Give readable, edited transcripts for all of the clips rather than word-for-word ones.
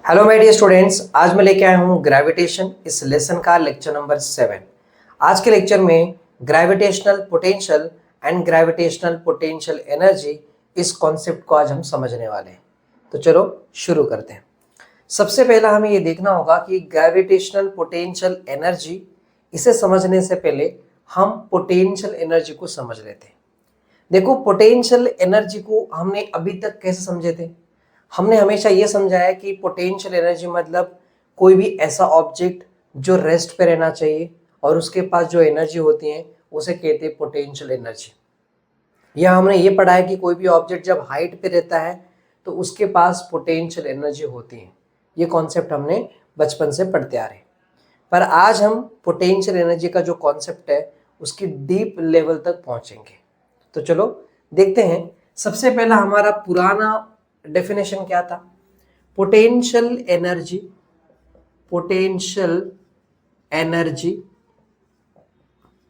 Hello my dear students, आज मैं लेके आया हूँ ग्रेविटेशन इस लेसन का लेक्चर नंबर 7। आज के लेक्चर में gravitational potential and gravitational potential energy इस कॉन्सेप्ट को आज हम समझने वाले हैं। तो चलो शुरू करते हैं। सबसे पहला हमें ये देखना होगा कि ग्रेविटेशनल पोटेंशियल एनर्जी, इसे समझने से पहले हम पोटेंशियल एनर्जी को समझ लेते हैं। देखो, पोटेंशियल एनर्जी को हमने अभी तक कैसे समझे थे? हमने हमेशा ये समझा है कि पोटेंशियल एनर्जी मतलब कोई भी ऐसा ऑब्जेक्ट जो रेस्ट पे रहना चाहिए और उसके पास जो एनर्जी होती है उसे कहते हैं पोटेंशियल एनर्जी। या हमने ये पढ़ा है कि कोई भी ऑब्जेक्ट जब हाइट पे रहता है तो उसके पास पोटेंशियल एनर्जी होती है। ये कॉन्सेप्ट हमने बचपन से पढ़ते आ रहे हैं। पर आज हम पोटेंशियल एनर्जी का जो कॉन्सेप्ट है उसकी डीप लेवल तक पहुंचेंगे। तो चलो देखते हैं। सबसे पहला हमारा पुराना डेफिनेशन क्या था? Potential energy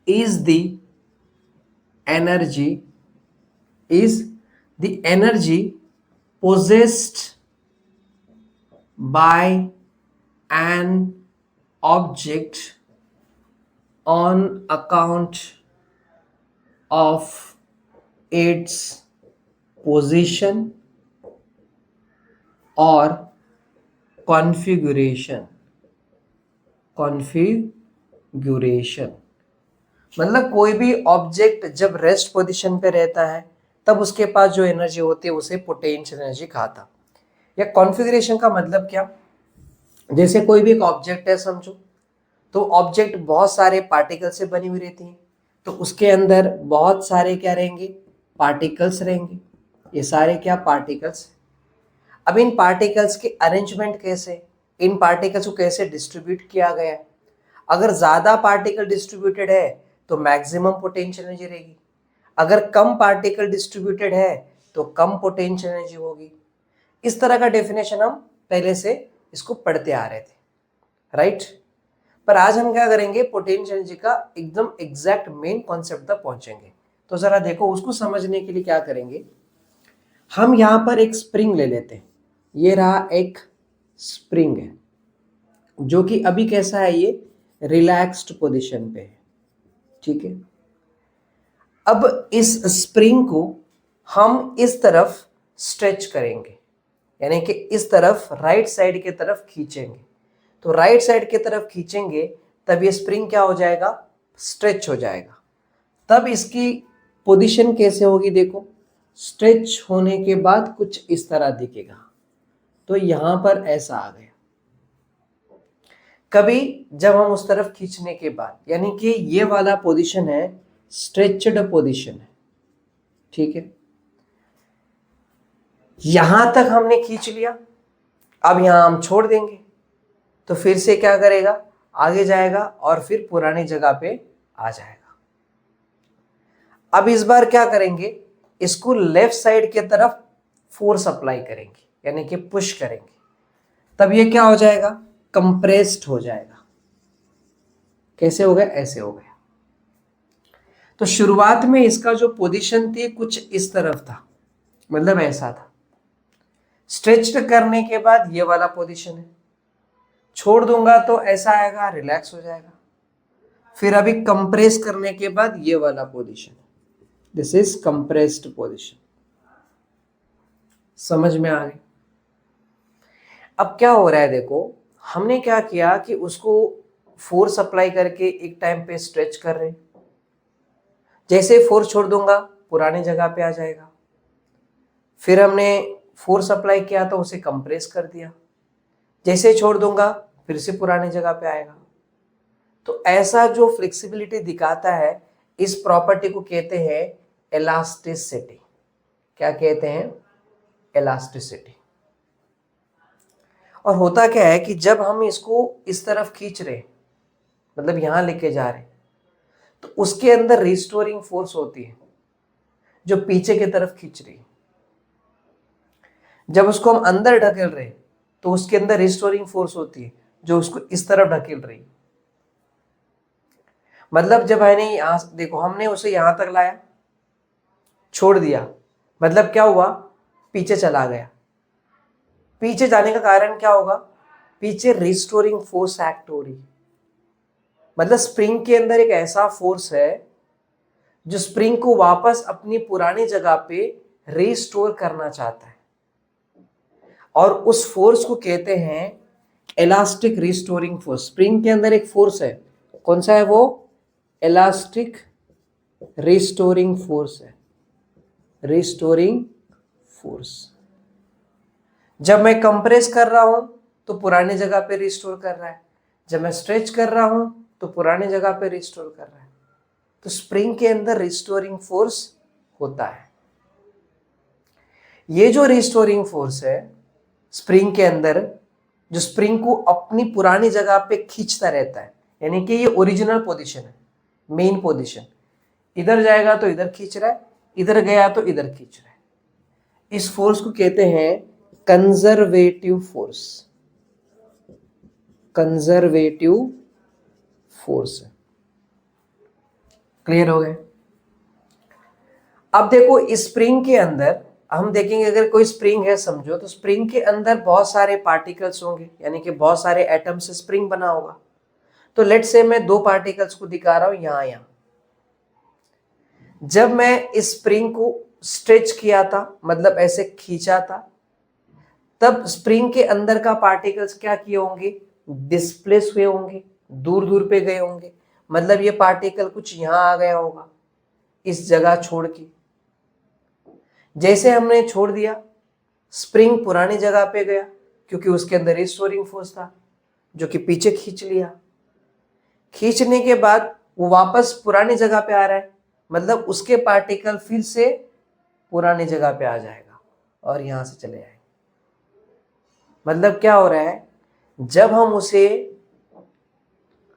is the energy possessed by an object on account of its position और कॉन्फ़िगरेशन। मतलब कोई भी ऑब्जेक्ट जब रेस्ट पोजीशन पे रहता है तब उसके पास जो एनर्जी होती है उसे पोटेंशियल एनर्जी कहा था। या कॉन्फ़िगरेशन का मतलब क्या? जैसे कोई भी एक ऑब्जेक्ट है समझो, तो ऑब्जेक्ट बहुत सारे पार्टिकल से बनी हुई रहती है, तो उसके अंदर बहुत सारे क्या रहेंगे? पार्टिकल्स रहेंगे। ये सारे क्या पार्टिकल्स? अब इन पार्टिकल्स के अरेंजमेंट कैसे, इन पार्टिकल्स को कैसे डिस्ट्रीब्यूट किया गया है? अगर ज़्यादा पार्टिकल डिस्ट्रीब्यूटेड है तो मैक्सिमम पोटेंशियल एनर्जी रहेगी। अगर कम पार्टिकल डिस्ट्रीब्यूटेड है तो कम पोटेंशियल एनर्जी होगी। इस तरह का डेफिनेशन हम पहले से इसको पढ़ते आ रहे थे, राइट? पर आज हम क्या करेंगे? पोटेंशियल एनर्जी का एकदम एग्जैक्ट मेन कॉन्सेप्ट तक पहुंचेंगे। तो जरा देखो, उसको समझने के लिए क्या करेंगे, हम यहाँ पर एक स्प्रिंग ले लेते हैं। ये रहा एक स्प्रिंग है जो कि अभी कैसा है? ये रिलैक्स्ड पोजीशन पे है, ठीक है। अब इस स्प्रिंग को हम इस तरफ स्ट्रेच करेंगे, यानी कि इस तरफ राइट साइड की तरफ खींचेंगे। तो राइट साइड की तरफ खींचेंगे तब ये स्प्रिंग क्या हो जाएगा? स्ट्रेच हो जाएगा। तब इसकी पोजीशन कैसे होगी? देखो, स्ट्रेच होने के बाद कुछ इस तरह दिखेगा। तो यहां पर ऐसा आ गया। कभी जब हम उस तरफ खींचने के बाद, यानी कि ये वाला पोजीशन है स्ट्रेच्ड पोजीशन है, ठीक है। यहां तक हमने खींच लिया, अब यहां हम छोड़ देंगे तो फिर से क्या करेगा? आगे जाएगा और फिर पुरानी जगह पे आ जाएगा। अब इस बार क्या करेंगे? इसको लेफ्ट साइड की तरफ फोर्स अप्लाई करेंगे, यानी कि पुश करेंगे। तब ये क्या हो जाएगा? कंप्रेस्ड हो जाएगा। कैसे हो गया? ऐसे हो गया। तो शुरुआत में इसका जो पोजीशन थी कुछ इस तरफ था, मतलब ऐसा था। स्ट्रेच्ड करने के बाद ये वाला पोजीशन है, छोड़ दूंगा तो ऐसा आएगा, रिलैक्स हो जाएगा। फिर अभी कंप्रेस करने के बाद ये वाला position, this is compressed position. समझ में आ गई? अब क्या हो रहा है? देखो, हमने क्या किया कि उसको फोर्स अप्लाई करके एक टाइम पे स्ट्रेच कर रहे, जैसे फोर्स छोड़ दूंगा पुरानी जगह पे आ जाएगा। फिर हमने फोर्स अप्लाई किया तो उसे कंप्रेस कर दिया, जैसे छोड़ दूंगा फिर से पुरानी जगह पे आएगा। तो ऐसा जो फ्लेक्सिबिलिटी दिखाता है, इस प्रॉपर्टी को कहते हैं इलास्टिसिटी। क्या कहते हैं? इलास्टिसिटी। और होता क्या है कि जब हम इसको इस तरफ खींच रहे, मतलब यहां लेके जा रहे, तो उसके अंदर रिस्टोरिंग फोर्स होती है जो पीछे की तरफ खींच रही है। जब उसको हम अंदर ढकेल रहे तो उसके अंदर रिस्टोरिंग फोर्स होती है जो उसको इस तरफ ढकेल रही। मतलब जब मैंने यहां, देखो, हमने उसे यहां तक लाया, छोड़ दिया, मतलब क्या हुआ? पीछे चला गया। पीछे जाने का कारण क्या होगा, पीछे रिस्टोरिंग फोर्स एक्ट हो रही है। मतलब स्प्रिंग के अंदर एक ऐसा फोर्स है जो स्प्रिंग को वापस अपनी पुरानी जगह पे रिस्टोर करना चाहता है, और उस फोर्स को कहते हैं इलास्टिक रिस्टोरिंग फोर्स। स्प्रिंग के अंदर एक फोर्स है, कौन सा है वो, इलास्टिक रिस्टोरिंग फोर्स है, रिस्टोरिंग फोर्स। जब मैं कंप्रेस कर रहा हूं तो पुरानी जगह पे रिस्टोर कर रहा है, जब मैं स्ट्रेच कर रहा हूं तो पुरानी जगह पे रिस्टोर कर रहा है। तो स्प्रिंग के अंदर रिस्टोरिंग फोर्स होता है। ये जो रिस्टोरिंग फोर्स है स्प्रिंग के अंदर, जो स्प्रिंग को अपनी पुरानी जगह पे खींचता रहता है, यानी कि ये ओरिजिनल पोजीशन है, मेन पोजीशन। इधर जाएगा तो इधर खींच रहा है, इधर गया तो इधर खींच रहा है। इस फोर्स को कहते हैं conservative force, conservative force. Clear हो गए। अब देखो इस स्प्रिंग के अंदर हम देखेंगे, अगर कोई स्प्रिंग है समझो, तो स्प्रिंग के अंदर बहुत सारे पार्टिकल्स होंगे, यानी कि बहुत सारे एटम से स्प्रिंग बना होगा। तो लेट्स से मैं दो पार्टिकल्स को दिखा रहा हूं यहां यहां। जब मैं इस स्प्रिंग को स्ट्रेच किया था, मतलब ऐसे खींचा था, तब स्प्रिंग के अंदर का पार्टिकल्स क्या किए होंगे, डिस्प्लेस हुए होंगे, दूर दूर पे गए होंगे। मतलब ये पार्टिकल कुछ यहां आ गया होगा इस जगह छोड़ के। जैसे हमने छोड़ दिया, स्प्रिंग पुरानी जगह पे गया, क्योंकि उसके अंदर रिस्टोरिंग फोर्स था जो कि पीछे खींच लिया। खींचने के बाद वो वापस पुरानी जगह पे आ रहा है, मतलब उसके पार्टिकल फिर से पुरानी जगह पे आ जाएगा और यहां से चले आएंगे। मतलब क्या हो रहा है, जब हम उसे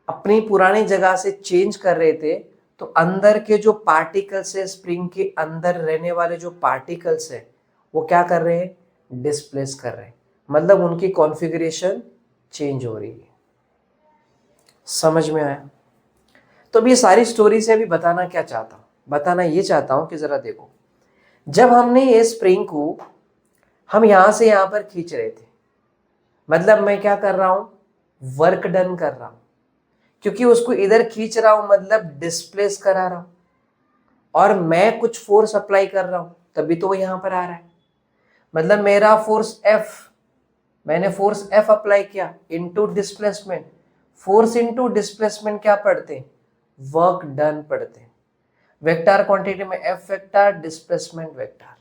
अपनी पुरानी जगह से चेंज कर रहे थे तो अंदर के जो पार्टिकल्स है, स्प्रिंग के अंदर रहने वाले जो पार्टिकल्स है, वो क्या कर रहे हैं, डिस्प्लेस कर रहे हैं। मतलब उनकी कॉन्फ़िगरेशन चेंज हो रही है। समझ में आया। तो अभी ये सारी स्टोरी से अभी बताना क्या चाहता हूं, बताना ये चाहता हूं कि जरा देखो, जब हमने ये स्प्रिंग को हम यहां से यहां पर खींच रहे थे, मतलब मैं क्या कर रहा हूं, वर्क डन कर रहा हूं, क्योंकि उसको इधर खींच रहा हूं मतलब डिस्प्लेस करा रहा हूं, और मैं कुछ फोर्स अप्लाई कर रहा हूं, तभी तो वो यहां पर आ रहा है। मतलब मेरा फोर्स F, मैंने फोर्स F अप्लाई किया into displacement. Force into displacement क्या पढ़ते हैं, वर्क डन पढ़ते हैं। वेक्टर क्वांटिटी में F वेक्टर, डिस्प्लेसमेंट वेक्टर।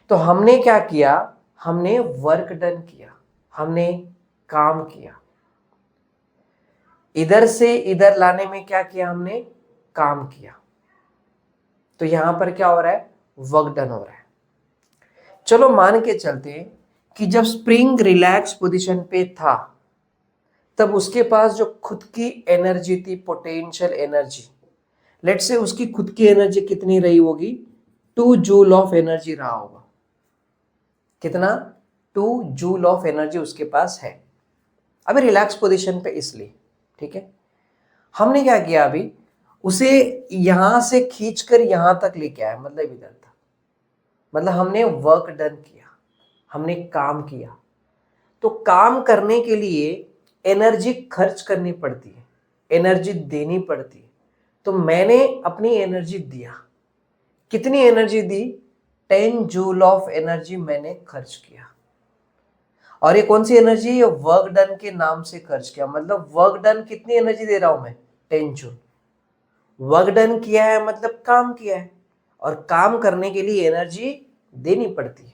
तो हमने क्या किया, हमने वर्क डन किया, हमने काम किया। इधर से इधर लाने में क्या किया, हमने काम किया। तो यहां पर क्या हो रहा है, वर्क डन हो रहा है। चलो मान के चलते हैं कि जब स्प्रिंग रिलैक्स पोजीशन पे था, तब उसके पास जो खुद की एनर्जी थी, पोटेंशियल एनर्जी, लेट्स से उसकी खुद की एनर्जी कितनी रही होगी, 2 जूल ऑफ एनर्जी रहा होगा। कितना, 2 जूल ऑफ एनर्जी उसके पास है अभी रिलैक्स पोजीशन पे, इसलिए। ठीक है, हमने क्या किया, अभी उसे यहां से खींचकर यहां तक लेके आया, मतलब इधर था। मतलब हमने वर्क डन किया, हमने काम किया। तो काम करने के लिए एनर्जी खर्च करनी पड़ती है, एनर्जी देनी पड़ती है। तो मैंने अपनी एनर्जी दिया, कितनी energy the, 10 joule of energy मैंने खर्च किया। और ये कौन सी एनर्जी, ये वर्क डन के नाम से खर्च किया। मतलब वर्क डन कितनी एनर्जी दे रहा हूं मैं, 10 जूल। वर्क डन किया है मतलब काम किया है, और काम करने के लिए एनर्जी देनी पड़ती है।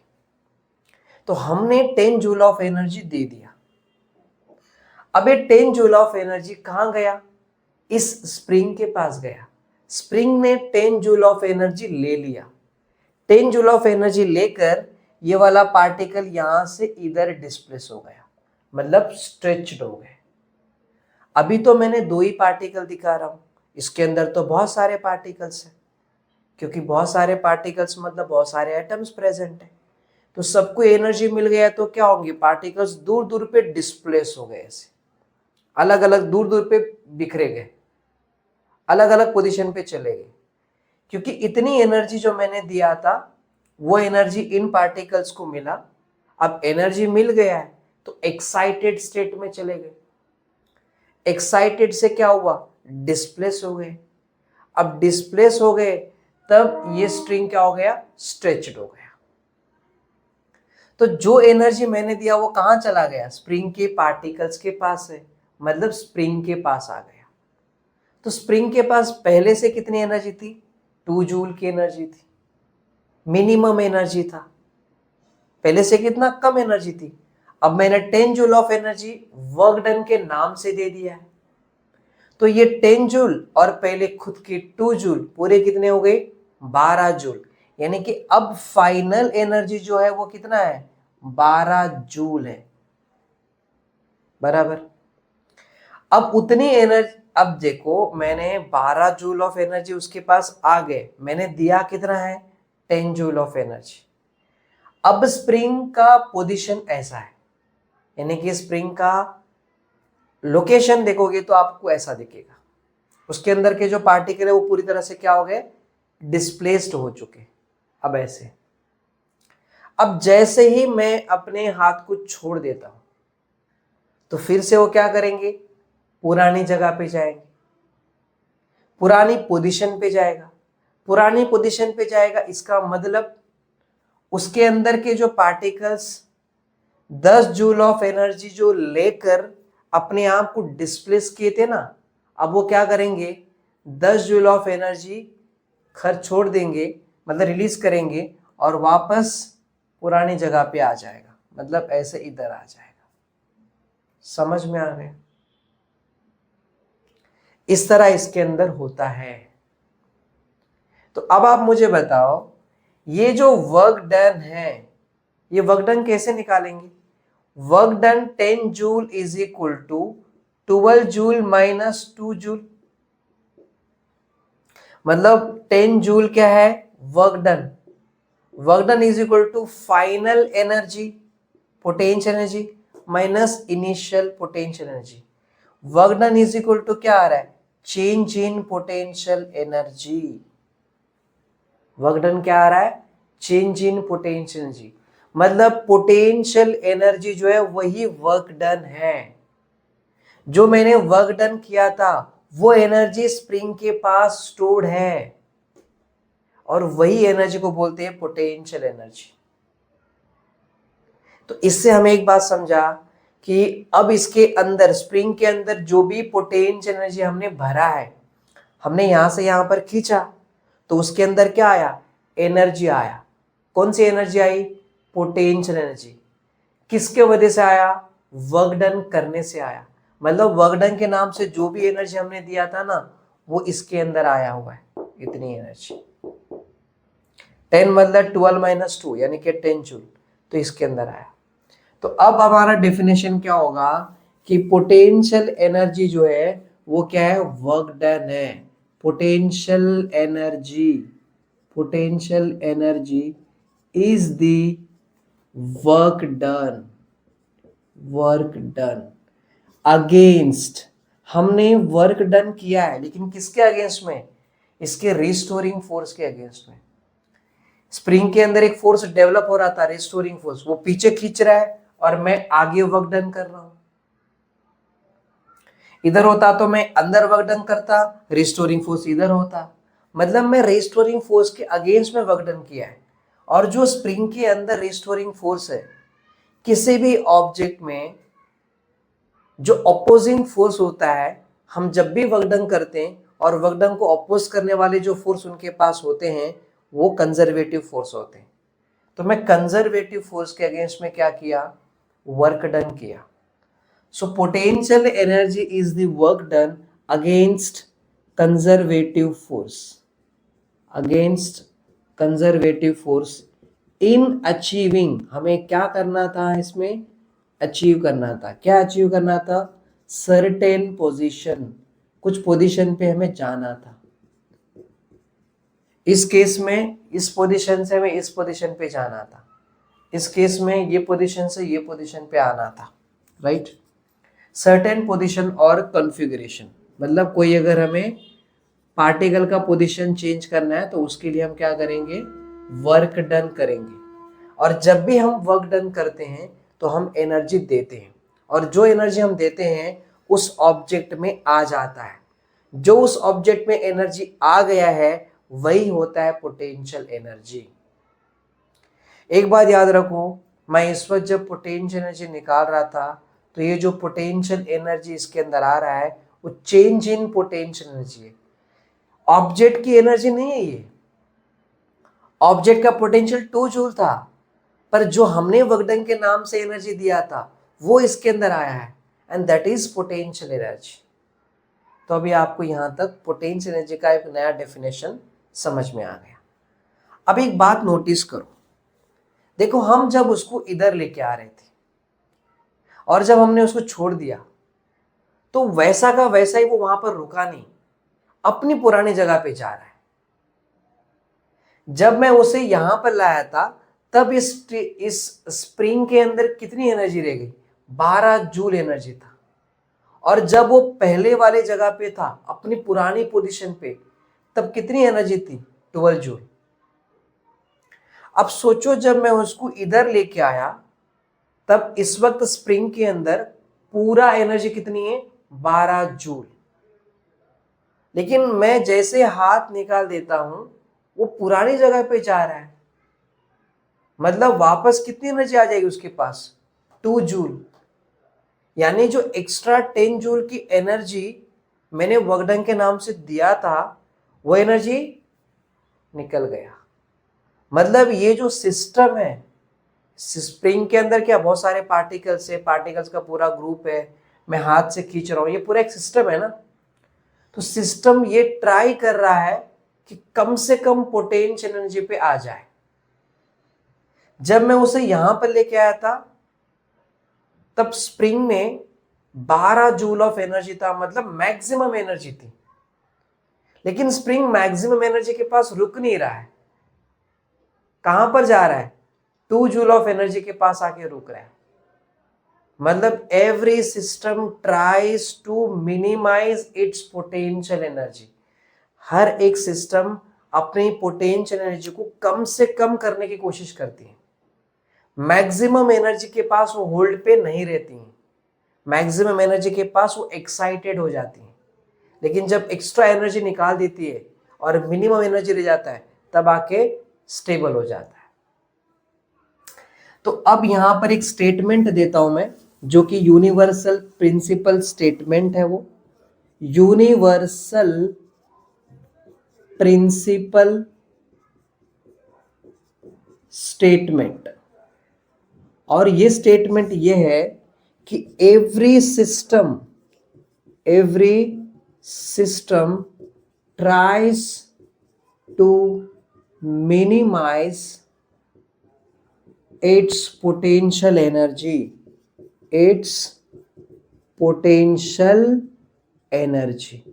तो हमने 10 जूल ऑफ एनर्जी दे दिया। अब ये 10 जूल ऑफ एनर्जी कहां गया, इस स्प्रिंग के पास गया। स्प्रिंग ने 10 जूल ऑफ एनर्जी ले लिया। 10 जूल ऑफ एनर्जी लेकर ये वाला पार्टिकल यहां से इधर डिस्प्लेस हो गया, मतलब स्ट्रेच्ड हो गए। अभी तो मैंने दो ही पार्टिकल दिखा रहा हूं, इसके अंदर तो बहुत सारे पार्टिकल्स हैं, क्योंकि बहुत सारे पार्टिकल्स मतलब बहुत सारे एटम्स प्रेजेंट हैं। तो सबको एनर्जी मिल गया, तो क्या होंगे, पार्टिकल्स दूर दूर पे डिस्प्लेस हो गए, ऐसे अलग अलग दूर दूर पे बिखरे गए, अलग अलग पोजीशन पे चले गए। क्योंकि इतनी एनर्जी जो मैंने दिया था, वो एनर्जी इन पार्टिकल्स को मिला। अब एनर्जी मिल गया है तो एक्साइटेड स्टेट में चले गए। एक्साइटेड से क्या हुआ, डिस्प्लेस हो गए। अब डिस्प्लेस हो गए तब ये स्ट्रिंग क्या हो गया, स्ट्रेच्ड हो गया। तो जो एनर्जी मैंने दिया वो कहां चला गया, स्प्रिंग के पार्टिकल्स के पास है, मतलब स्प्रिंग के पास आ गया। तो स्प्रिंग के पास पहले से कितनी एनर्जी थी, 2 जूल की एनर्जी थी, मिनिमम एनर्जी था। पहले से कितना कम एनर्जी थी। अब मैंने 10 joule of energy work done के नाम से दे दिया है। तो ये 10 जूल और पहले खुद के 2 जूल पूरे कितने हो गए, 12 जूल। यानी कि अब फाइनल एनर्जी जो है वो कितना है, 12 जूल है, बराबर। अब उतनी एनर्जी, अब देखो मैंने 12 जूल ऑफ एनर्जी उसके पास आ गए, मैंने दिया कितना है, 10 जूल ऑफ एनर्जी। अब स्प्रिंग का पोजीशन ऐसा है, यानी कि स्प्रिंग का लोकेशन देखोगे तो आपको ऐसा दिखेगा। उसके अंदर के जो पार्टिकल है वो पूरी तरह से क्या हो गए, डिस्प्लेस्ड हो चुके। अब ऐसे, अब जैसे ही मैं अपने हाथ को छोड़ देता हूं तो फिर से वो क्या करेंगे, पुरानी जगह पे जाएंगे, पुरानी पोजीशन पे जाएगा। पुरानी पोजीशन पे जाएगा इसका मतलब उसके अंदर के जो पार्टिकल्स 10 जूल ऑफ एनर्जी जो लेकर अपने आप को डिस्प्लेस किए थे ना, अब वो क्या करेंगे, 10 जूल ऑफ एनर्जी खर्च छोड़ देंगे, मतलब रिलीज करेंगे और वापस पुरानी जगह पे आ जाएगा, मतलब ऐसे इधर आ जाएगा। समझ में आ गया, इस तरह इसके अंदर होता है। तो अब आप मुझे बताओ, ये जो वर्क डन है, ये वर्क डन कैसे निकालेंगे। Work done 10 joule is equal to 12 joule minus 2 joule, मतलब 10 जूल क्या है, work done. Work done is equal to final energy, potential energy minus initial potential energy. Work done is equal to क्या आ रहा है, change in potential energy. Work done क्या आ रहा है, चेंज इन पोटेंशियल एनर्जी, मतलब पोटेंशियल एनर्जी जो है वही वर्क डन है। जो मैंने वर्क डन किया था वो एनर्जी स्प्रिंग के पास स्टोर्ड है और वही एनर्जी को बोलते हैं पोटेंशियल एनर्जी। तो इससे हमें एक बात समझा कि अब इसके अंदर, स्प्रिंग के अंदर जो भी पोटेंशियल एनर्जी हमने भरा है, हमने यहां से यहां पर खींचा तो उसके अंदर क्या आया, एनर्जी आया। कौन सी एनर्जी आई, पोटेंशियल एनर्जी। किसके वजह से आया, वर्क डन करने से आया। मतलब वर्क डन के नाम से जो भी एनर्जी हमने दिया था ना वो इसके अंदर आया हुआ है, इतनी एनर्जी। 10 मतलब 12 माइनस 2 यानी कि 10 जूल, तो इसके अंदर आया। तो अब हमारा डेफिनेशन क्या होगा कि पोटेंशियल एनर्जी जो है वो क्या है, वर्क डन है। Potential energy, potential energy is the work done, work done against, हमने वर्क डन किया है लेकिन किसके अगेंस्ट में, इसके रिस्टोरिंग फोर्स के अगेंस्ट में। स्प्रिंग के अंदर एक फोर्स डेवलप हो रहा था, रिस्टोरिंग फोर्स, वो पीछे खींच रहा है और मैं आगे वर्क डन कर रहा हूं। इधर होता तो मैं अंदर वर्क डन करता, रिस्टोरिंग फोर्स इधर होता, मतलब मैं रिस्टोरिंग फोर्स के अगेंस्ट में वर्क डन किया है। और जो स्प्रिंग के अंदर रिस्टोरिंग फोर्स है, किसी भी ऑब्जेक्ट में जो अपोजिंग फोर्स होता है, हम जब भी वर्क डन करते हैं और वर्क डन को अपोज करने वाले जो फोर्स उनके पास होते हैं वो कंजर्वेटिव फोर्स होते हैं। तो मैं कंजर्वेटिव फोर्स के अगेंस्ट में क्या किया, वर्क डन किया। So potential energy is the work done against conservative force, against conservative force in achieving, हमें क्या करना था इसमें, अचीव करना था। क्या अचीव करना था, सर्टेन पोजीशन, कुछ पोजीशन पे हमें जाना था। इस केस में इस पोजीशन से हमें इस पोजीशन पे जाना था, इस केस में ये पोजीशन से ये पोजीशन पे आना था, राइट। सर्टेन पोजीशन और कॉन्फ़िगरेशन, मतलब कोई अगर हमें पार्टिकल का पोजीशन चेंज करना है तो उसके लिए हम क्या करेंगे, वर्क डन करेंगे। और जब भी हम वर्क डन करते हैं तो हम एनर्जी देते हैं, और जो एनर्जी हम देते हैं उस ऑब्जेक्ट में आ जाता है। जो उस ऑब्जेक्ट में एनर्जी आ गया है वही होता है पोटेंशियल एनर्जी। एक बात याद रखो, मैं इस वक्त जब पोटेंशियल एनर्जी निकाल रहा था तो ये जो पोटेंशियल एनर्जी इसके अंदर आ रहा है वो चेंज इन पोटेंशियल एनर्जी है, ऑब्जेक्ट की एनर्जी नहीं है ये। ऑब्जेक्ट का पोटेंशियल 2 जूल था, पर जो हमने वर्क डन के नाम से एनर्जी दिया था वो इसके अंदर आया है, and that is potential energy. तो अभी आपको यहां तक पोटेंशियल एनर्जी का एक नया डेफिनेशन समझ में आ गया। अब एक बात नोटिस करो, देखो हम जब उसको इधर लेके आ रहे थे और जब हमने उसको छोड़ दिया तो वैसा का वैसा ही वो वहां पर रुका नहीं, अपनी पुरानी जगह पे जा रहा है। जब मैं उसे यहां पर लाया था तब इस स्प्रिंग के अंदर कितनी एनर्जी रह गई, 12 जूल एनर्जी था। और जब वो पहले वाले जगह पे था अपनी पुरानी पोजीशन पे तब कितनी एनर्जी थी, 12 जूल। अब सोचो जब मैं उसको इधर लेके आया तब इस वक्त स्प्रिंग के अंदर पूरा एनर्जी कितनी है, 12 जूल। लेकिन मैं जैसे हाथ निकाल देता हूं वो पुरानी जगह पे जा रहा है, मतलब वापस कितनी एनर्जी आ जाएगी उसके पास, 2 जूल। यानी जो एक्स्ट्रा 10 जूल की एनर्जी मैंने वर्क डन के नाम से दिया था वो एनर्जी निकल गया। मतलब ये जो सिस्टम है, स्प्रिंग के अंदर क्या बहुत सारे पार्टिकल्स है, पार्टिकल्स का पूरा ग्रुप है, मैं हाथ से खींच रहा हूं, ये पूरा एक सिस्टम है ना। तो सिस्टम ये ट्राई कर रहा है कि कम से कम पोटेंशियल एनर्जी पे आ जाए। जब मैं उसे यहां पर लेके आया था तब स्प्रिंग में 12 जूल ऑफ एनर्जी था, मतलब मैक्सिमम एनर्जी थी। लेकिन स्प्रिंग मैक्सिमम एनर्जी के पास रुक नहीं रहा है, कहां पर जा रहा है, 2 जूल ऑफ एनर्जी के पास आके रुक रहा है। मतलब every system tries to minimize its potential energy. हर एक सिस्टम अपनी पोटेंशियल एनर्जी को कम से कम करने की कोशिश करती है। मैक्सिमम एनर्जी के पास वो होल्ड पे नहीं रहती हैं, मैक्सिमम एनर्जी के पास वो एक्साइटेड हो जाती हैं। लेकिन जब एक्स्ट्रा एनर्जी निकाल देती है और मिनिमम एनर्जी रह जाता है तब आके स्टेबल हो जाता है। तो अब यहां पर एक स्टेटमेंट देता हूं मैं जो कि यूनिवर्सल प्रिंसिपल स्टेटमेंट है, वो यूनिवर्सल प्रिंसिपल स्टेटमेंट। और ये स्टेटमेंट ये है कि every system tries to minimize its potential energy.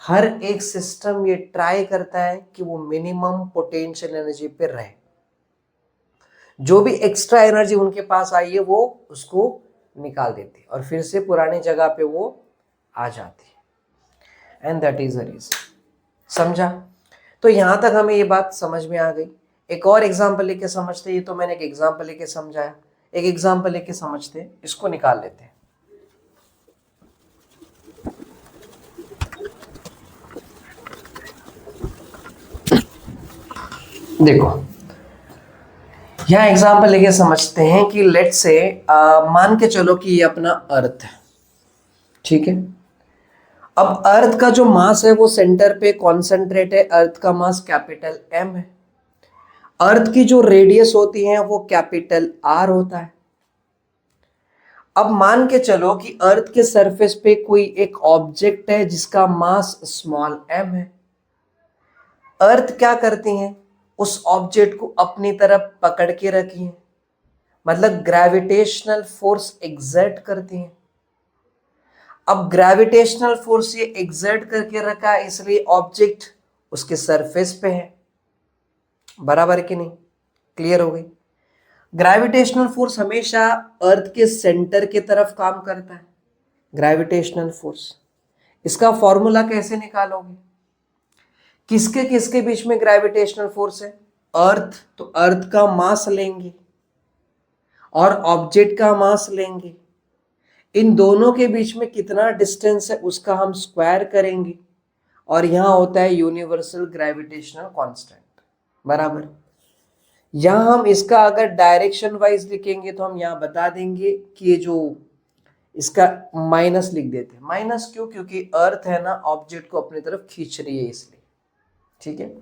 हर एक सिस्टम ये ट्राई करता है कि वो मिनिमम पोटेंशियल एनर्जी पे रहे। जो भी एक्स्ट्रा एनर्जी उनके पास आई है वो उसको निकाल देती है और फिर से पुरानी जगह पे वो आ जाती है, and that is the reason. समझा? तो यहां तक हमें ये बात समझ में आ गई। एक और एग्जांपल लेके समझते, ये तो मैंने एक एग्जांपल लेके समझाया, एक एग्जांपल लेके समझते, इसको निकाल लेते हैं। देखो यहां एग्जांपल लेके समझते हैं कि लेट्स से मान के चलो कि ये अपना अर्थ है, ठीक है। अब अर्थ का जो मास है वो सेंटर पे कॉन्सेंट्रेट है, अर्थ का मास कैपिटल M है। अर्थ की जो रेडियस होती है वो कैपिटल R होता है। अब मान के चलो कि अर्थ के सरफेस पे कोई एक ऑब्जेक्ट है जिसका मास स्मॉल m है। अर्थ क्या करती हैं, उस ऑब्जेक्ट को अपनी तरफ पकड़ के रखी है, मतलब ग्रेविटेशनल फोर्स एग्जर्ट करती हैं। अब ग्रेविटेशनल फोर्स ये एग्जर्ट करके रखा है इसलिए ऑब्जेक्ट उसके सरफेस पे है, बराबर कि नहीं? क्लियर हो गई? ग्रेविटेशनल फोर्स हमेशा अर्थ के सेंटर की तरफ काम करता है, ग्रेविटेशनल फोर्स। इसका फॉर्मूला कैसे निकालोगे? किसके किसके बीच में ग्रेविटेशनल फोर्स है? अर्थ, तो अर्थ का मास लेंगे, और ऑब्जेक्ट का मास लेंगे, इन दोनों के बीच में कितना डिस्टेंस है उसका हम स्क्वायर करेंगे, और यहां होता है यूनिवर्सल ग्रेविटेशनल कांस्टेंट बराबर। यहां हम इसका अगर डायरेक्शन वाइज लिखेंगे तो हम यहां बता देंगे कि ये जो इसका माइनस लिख देते हैं। माइनस क्यों? क्योंकि अर्थ है ना ऑब्जेक्ट को अपनी तरफ खींच रही है इसलिए, ठीक है।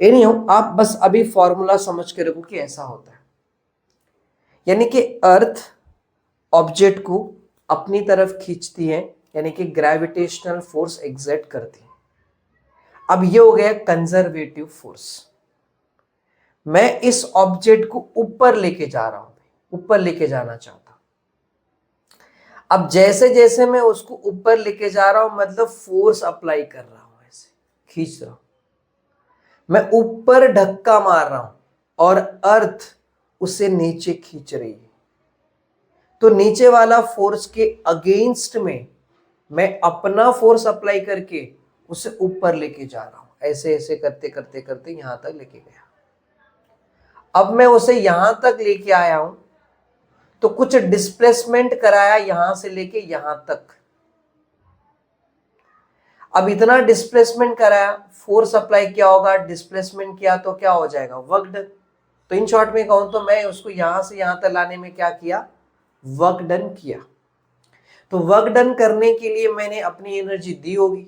एनीहाउ आप बस अभी फॉर्मूला समझ के रखो कि ऐसा होता है, यानी कि अर्थ ऑब्जेक्ट को अपनी तरफ खींचती है, यानी कि ग्रेविटेशनल फोर्स एग्जर्ट करती है। अब ये हो गया कंजर्वेटिव फोर्स। मैं इस ऑब्जेक्ट को ऊपर लेके जा रहा हूं, ऊपर लेके जाना चाहता हूं। अब जैसे जैसे मैं उसको ऊपर लेके जा रहा हूं मतलब फोर्स अप्लाई कर रहा हूं, ऐसे खींच रहा हूं, मैं ऊपर धक्का मार रहा हूं और अर्थ उसे नीचे खींच रही है। तो नीचे वाला फोर्स के अगेंस्ट में मैं अपना फोर्स अप्लाई करके उसे ऊपर लेके जा रहा हूं, ऐसे ऐसे करते करते करते यहां तक लेके गया। अब मैं उसे यहां तक लेके आया हूं तो कुछ डिस्प्लेसमेंट कराया यहां से लेके यहां तक। अब इतना डिस्प्लेसमेंट कराया, फोर्स अप्लाई किया होगा, डिस्प्लेसमेंट किया तो क्या हो जाएगा? Work done. तो इन शॉर्ट में कहूं तो मैं उसको यहां से यहां तक लाने में क्या किया? वर्क डन किया। तो वर्क डन करने के लिए मैंने अपनी एनर्जी दी होगी,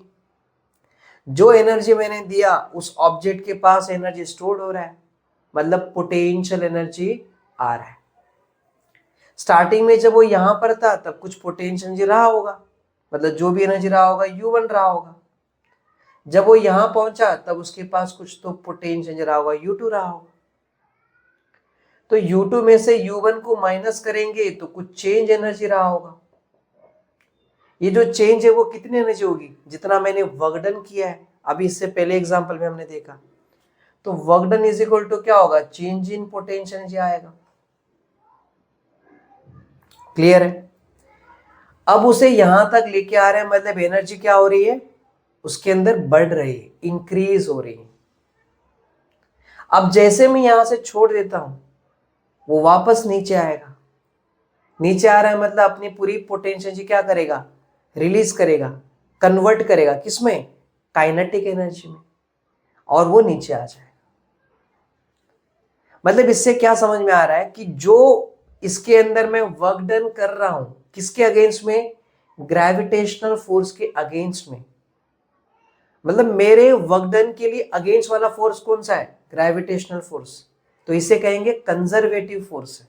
जो एनर्जी मैंने दिया उस ऑब्जेक्ट के पास एनर्जी स्टोर्ड हो रहा है, मतलब पोटेंशियल एनर्जी आ रहा है। स्टार्टिंग में जब वो यहां पर था तब कुछ पोटेंशियल एनर्जी रहा होगा, मतलब जो भी एनर्जी रहा होगा U1 रहा होगा। जब वो यहां पहुंचा तब उसके पास कुछ तो पोटेंशियल एनर्जी रहा होगा, U2 रहा होगा। तो U2 में से U1 को माइनस करेंगे तो कुछ चेंज एनर्जी रहा होगा। ये जो चेंज है वो कितनी एनर्जी होगी? जितना मैंने वर्क डन किया है, अभी इससे पहले एग्जांपल में हमने देखा। तो work done is equal to क्या होगा? चेंज इन पोटेंशियल एनर्जी आएगा। क्लियर है? अब उसे यहां तक लेके आ रहे हैं, मतलब एनर्जी क्या हो रही है? उसके अंदर बढ़ रही है, इंक्रीज हो रही है। अब जैसे मैं यहां से छोड़ देता हूं वो वापस नीचे आएगा। नीचे आ रहा है मतलब अपनी पूरी पोटेंशियल एनर्जी क्या करेगा? रिलीज करेगा, कन्वर्ट करेगा किसमें? काइनेटिक एनर्जी में, और वो नीचे आ जाएगा। मतलब इससे क्या समझ में आ रहा है कि जो इसके अंदर मैं वर्क डन कर रहा हूं किसके अगेंस्ट में? ग्रेविटेशनल फोर्स के अगेंस्ट में। मतलब मेरे वर्क डन के लिए अगेंस्ट वाला फोर्स कौन सा है? Gravitational force. तो इसे कहेंगे कंजर्वेटिव फोर्स है।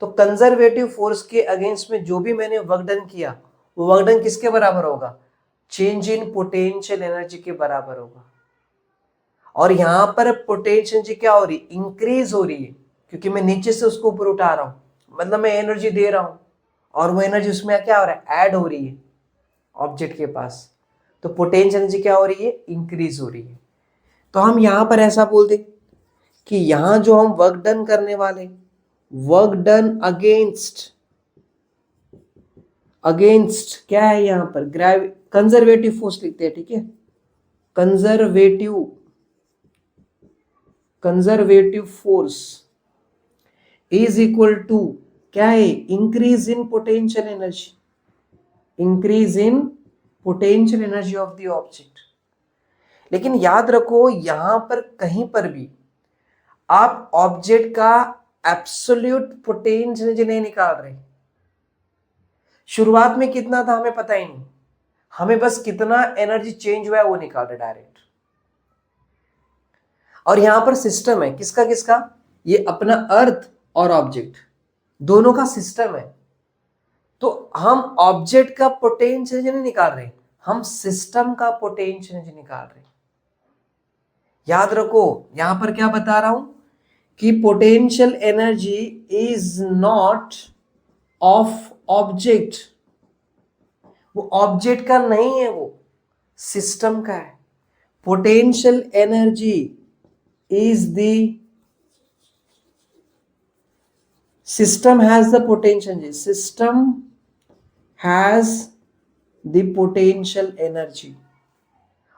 तो कंजर्वेटिव फोर्स के अगेंस्ट में जो भी मैंने वर्क डन किया वो वर्क डन किसके बराबर होगा? चेंज इन पोटेंशियल एनर्जी के बराबर होगा। और यहां पर पोटेंशियल एनर्जी क्या हो रही? इंक्रीज हो रही है, क्योंकि मैं नीचे से उसको ऊपर उठा रहा हूं, मतलब मैं एनर्जी दे रहा हूं और वो एनर्जी उसमें क्या हो रहा है? ऐड हो रही है ऑब्जेक्ट के पास। तो पोटेंशियल एनर्जी क्या हो रही है? इंक्रीज हो रही है। तो हम यहां पर ऐसा बोल दें कि यहां जो हम वर्क डन करने वाले, वर्क डन अगेंस्ट, अगेंस्ट क्या है यहां पर? कंजर्वेटिव फोर्स लिखते हैं, ठीक है। Conservative force is equal to क्या है? Increase in potential energy, increase in potential energy of the object. लेकिन याद रखो यहां पर कहीं पर भी आप ऑब्जेक्ट का एब्सोल्यूट पोटेंशियल एनर्जी नहीं निकाल रहे। शुरुआत में कितना था हमें पता ही नहीं, हमें बस कितना एनर्जी चेंज हुआ है वो निकाल रहे डायरेक्ट। और यहां पर सिस्टम है, किसका किसका? ये अपना अर्थ और ऑब्जेक्ट दोनों का सिस्टम है। तो हम ऑब्जेक्ट का पोटेंशियल एनर्जी नहीं निकाल रहे, हम सिस्टम का पोटेंशियल एनर्जी निकाल रहे। याद रखो यहां पर क्या बता रहा हूं कि potential energy is not of object. वो ऑब्जेक्ट का नहीं है, वो सिस्टम का है। Potential energy is the system has the potential energy, system has the potential energy।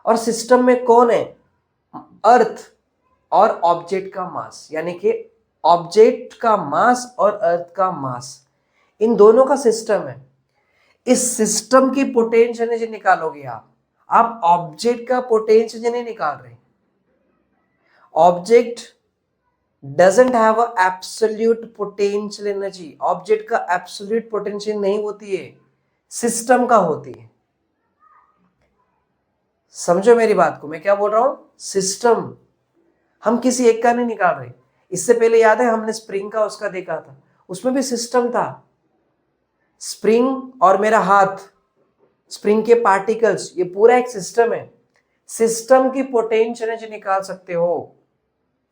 और सिस्टम में कौन है? अर्थ और ऑब्जेक्ट का मास, यानी कि ऑब्जेक्ट का मास और अर्थ का मास, इन दोनों का सिस्टम है। इस सिस्टम की पोटेंशियल एनर्जी निकालोगे आप ऑब्जेक्ट का पोटेंशियल एनर्जी नहीं निकाल रहे। Object doesn't have a absolute potential energy, object का एब्सोल्यूट पोटेंशियल नहीं होती है, सिस्टम का होती है। समझो मेरी बात को, मैं क्या बोल रहा हूं, सिस्टम। हम किसी एक का नहीं निकाल रहे। इससे पहले याद है हमने स्प्रिंग का उसका देखा था, उसमें भी सिस्टम था। स्प्रिंग और मेरा हाथ, स्प्रिंग के पार्टिकल्स, ये पूरा एक सिस्टम है। सिस्टम की पोटेंशियल एनर्जी निकाल सकते हो,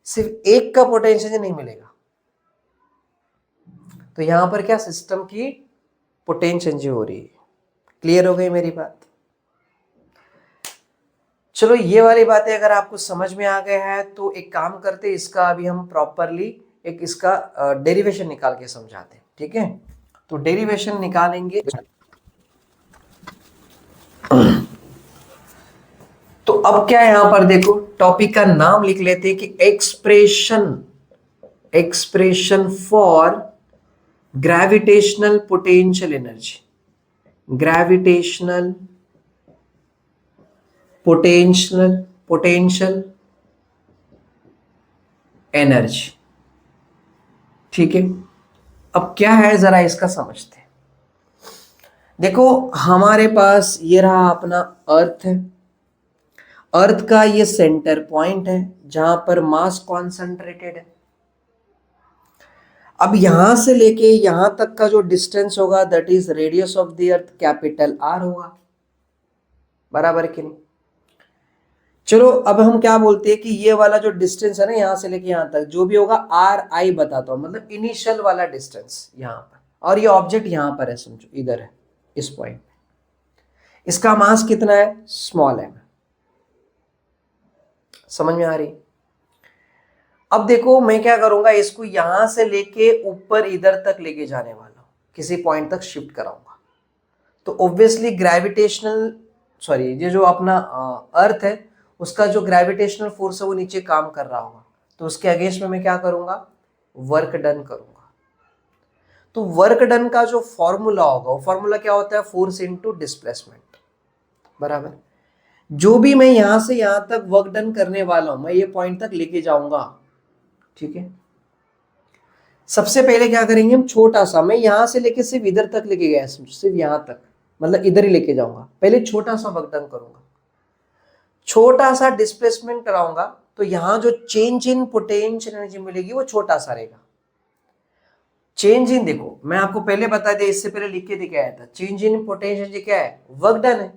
सिर्फ एक का पोटेंशियल एनर्जी नहीं मिलेगा। तो यहां पर क्या सिस्टम की पोटेंशियल एनर्जी हो रही है। क्लियर हो गई मेरी बात? चलो ये वाली बातें अगर आपको समझ में आ गया है तो एक काम करते, इसका अभी हम प्रॉपरली एक इसका डेरिवेशन निकाल के समझाते, ठीक है? तो डेरिवेशन निकालेंगे। तो अब क्या है यहां पर देखो, टॉपिक का नाम लिख लेते हैं कि expression for gravitational potential energy, gravitational potential energy, ठीक है? अब क्या है जरा इसका समझते हैं। देखो हमारे पास ये रहा अपना अर्थ है, अर्थ का ये सेंटर पॉइंट है जहां पर मास कॉन्सेंट्रेटेड है। अब यहां से लेके यहां तक का जो डिस्टेंस होगा that is radius of the earth, capital R होगा, बराबर कि नहीं? चलो अब हम क्या बोलते हैं कि ये वाला जो डिस्टेंस है ना यहां से लेके यहां तक जो भी होगा आर आई बताता हूं, मतलब इनिशियल वाला डिस्टेंस यहां पर, और ये ऑब्जेक्ट यहां पर है, समझो इधर है इस पॉइंट पे। इसका मास कितना है? स्मॉल है। समझ में आ रही? अब देखो मैं क्या करूंगा, इसको यहां से लेके ऊपर इधर तक लेके जाने वाला हूं, किसी पॉइंट तक शिफ्ट कराऊंगा। तो ऑब्वियसली ग्रेविटेशनल, सॉरी ये जो अपना अर्थ है उसका जो ग्रेविटेशनल फोर्स है वो नीचे काम कर रहा होगा, तो उसके अगेंस्ट में मैं क्या करूंगा, वर्क डन करूंगा। तो वर्क डन का जो फॉर्मूला होगा वो फॉर्मूला क्या होता है, फोर्स इनटू डिस्प्लेसमेंट, बराबर। जो भी मैं यहां से यहां तक वर्क डन करने वाला हूं मैं ये पॉइंट तक लेके जाऊंगा, ठीक है? सबसे पहले क्या करेंगे हम, छोटा सा, मैं यहां से लेके सिर्फ इधर तक लेके गया, सिर्फ यहां तक, मतलब इधर ही लेके जाऊंगा। पहले छोटा सा वर्क डन करूंगा, छोटा सा डिस्प्लेसमेंट कराऊंगा, तो यहां जो चेंज इन पोटेंशियल एनर्जी मिलेगी वो छोटा सा रहेगा। चेंज इन, देखो मैं आपको पहले बता दिया, इससे पहले लिख के दिखाया था, चेंज इन पोटेंशियल एनर्जी क्या है, वर्क डन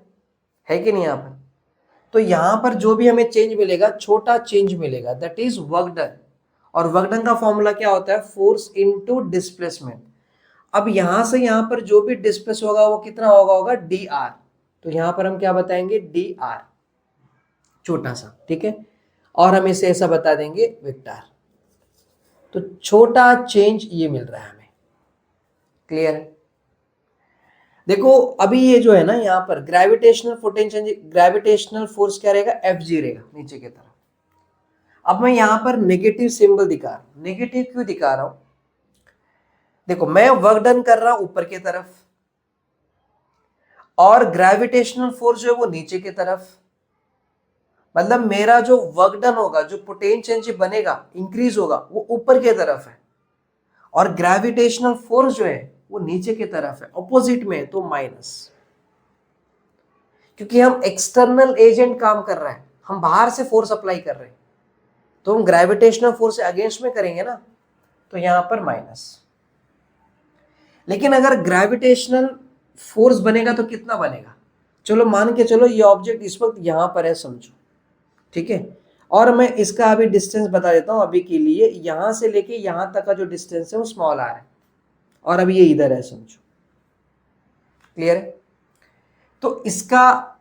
है कि नहीं यहां पर? तो यहां पर जो भी हमें चेंज मिलेगा, छोटा चेंज मिलेगा, दैट इज वर्क डन। और वर्क डन का फॉर्मूला क्या होता है, फोर्स इनटू डिस्प्लेसमेंट। अब यहां से यहां पर जो भी डिस्प्लेस होगा वो कितना होगा डी आर। तो यहां पर हम क्या बताएंगे, डी आर, छोटा सा, ठीक है? और हम इसे ऐसा बता देंगे वेक्टर। तो छोटा चेंज ये मिल रहा है हमें, क्लियर है? देखो अभी ये जो है ना यहाँ पर ग्रेविटेशनल पोटेंशियल, ग्रेविटेशनल फोर्स क्या रहेगा, एफ जी रहेगा नीचे की तरफ। अब मैं यहां पर नेगेटिव सिंबल दिखा रहा हूं, नेगेटिव क्यों दिखा रहा हूं, देखो मैं वर्क डन कर रहा हूं ऊपर की तरफ और ग्रेविटेशनल फोर्स जो है वो नीचे की तरफ, मतलब मेरा जो वर्क डन होगा, जो पोटेंशियल एनर्जी बनेगा, इंक्रीज होगा, वो ऊपर की तरफ है, और ग्रेविटेशनल फोर्स जो है वो नीचे की तरफ है, ऑपोजिट में है, तो माइनस। क्योंकि हम एक्सटर्नल एजेंट काम कर रहे हैं, हम बाहर से फोर्स अप्लाई कर रहे हैं, तो हम ग्रेविटेशनल फोर्स से अगेंस्ट में करेंगे ना, तो यहां पर माइनस। लेकिन अगर ग्रेविटेशनल फोर्स बनेगा तो कितना बनेगा, चलो मान के चलो ये ऑब्जेक्ट इस वक्त यहां पर है, समझो, ठीक है? और मैं इसका अभी डिस्टेंस बता देता हूं अभी के लिए, यहां से लेके यहां तक का जो डिस्टेंस है वो स्मॉल आ है, और अभी ये इधर है, समझो, क्लियर है? तो इसका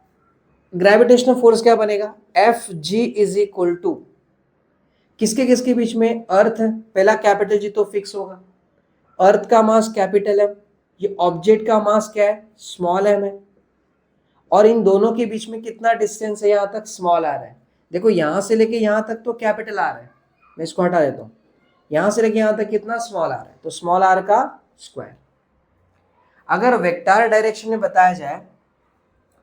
ग्रेविटेशनल फोर्स क्या बनेगा, F G is equal to किसके बीच में, अर्थ है, पहला कैपिटल जी तो फिक्स होगा, अर्थ का मास कैपिटल एम, ये ऑब्जेक्ट का मास क्या है, स्मॉल एम है, और इन दोनों के बीच में कितना डिस्टेंस है, यहां तक स्मॉल आर है। देखो यहां से लेके यहां तक तो कैपिटल आर है, मैं इसको हटा देता हूं, यहां से लेके यहां तक कितना स्मॉल आर है, तो स्मॉल आर का स्क्वायर। अगर वेक्टर डायरेक्शन में बताया जाए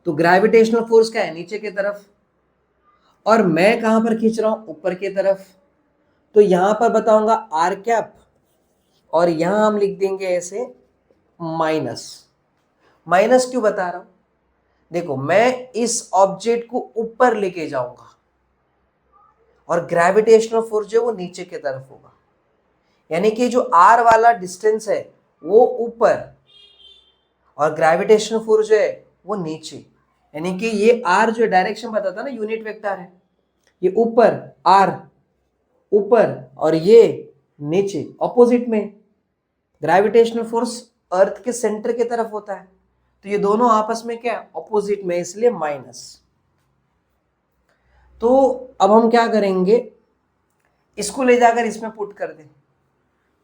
तो ग्रेविटेशनल फोर्स क्या है, नीचे की तरफ, और मैं कहां पर खींच रहा हूं, ऊपर की तरफ। तो यहां पर बताऊंगा आर कैप, और यहां हम लिख देंगे ऐसे माइनस। माइनस क्यों बता रहा हूं, देखो मैं इस ऑब्जेक्ट को ऊपर लेके जाऊंगा और ग्रेविटेशनल फोर्स जो है वो नीचे की तरफ होगा, यानी कि जो आर वाला डिस्टेंस है वो ऊपर और ग्रेविटेशनल फोर्स जो है वो नीचे, यानी कि ये आर जो डायरेक्शन बताता ना, यूनिट वेक्टर है, ये ऊपर आर ऊपर और ये नीचे ऑपोजिट में। ग्रेविटेशनल फोर्स अर्थ के सेंटर की तरफ होता है, तो ये दोनों आपस में क्या ऑपोजिट में, इसलिए माइनस। तो अब हम क्या करेंगे, इसको ले जाकर इसमें पुट कर दें,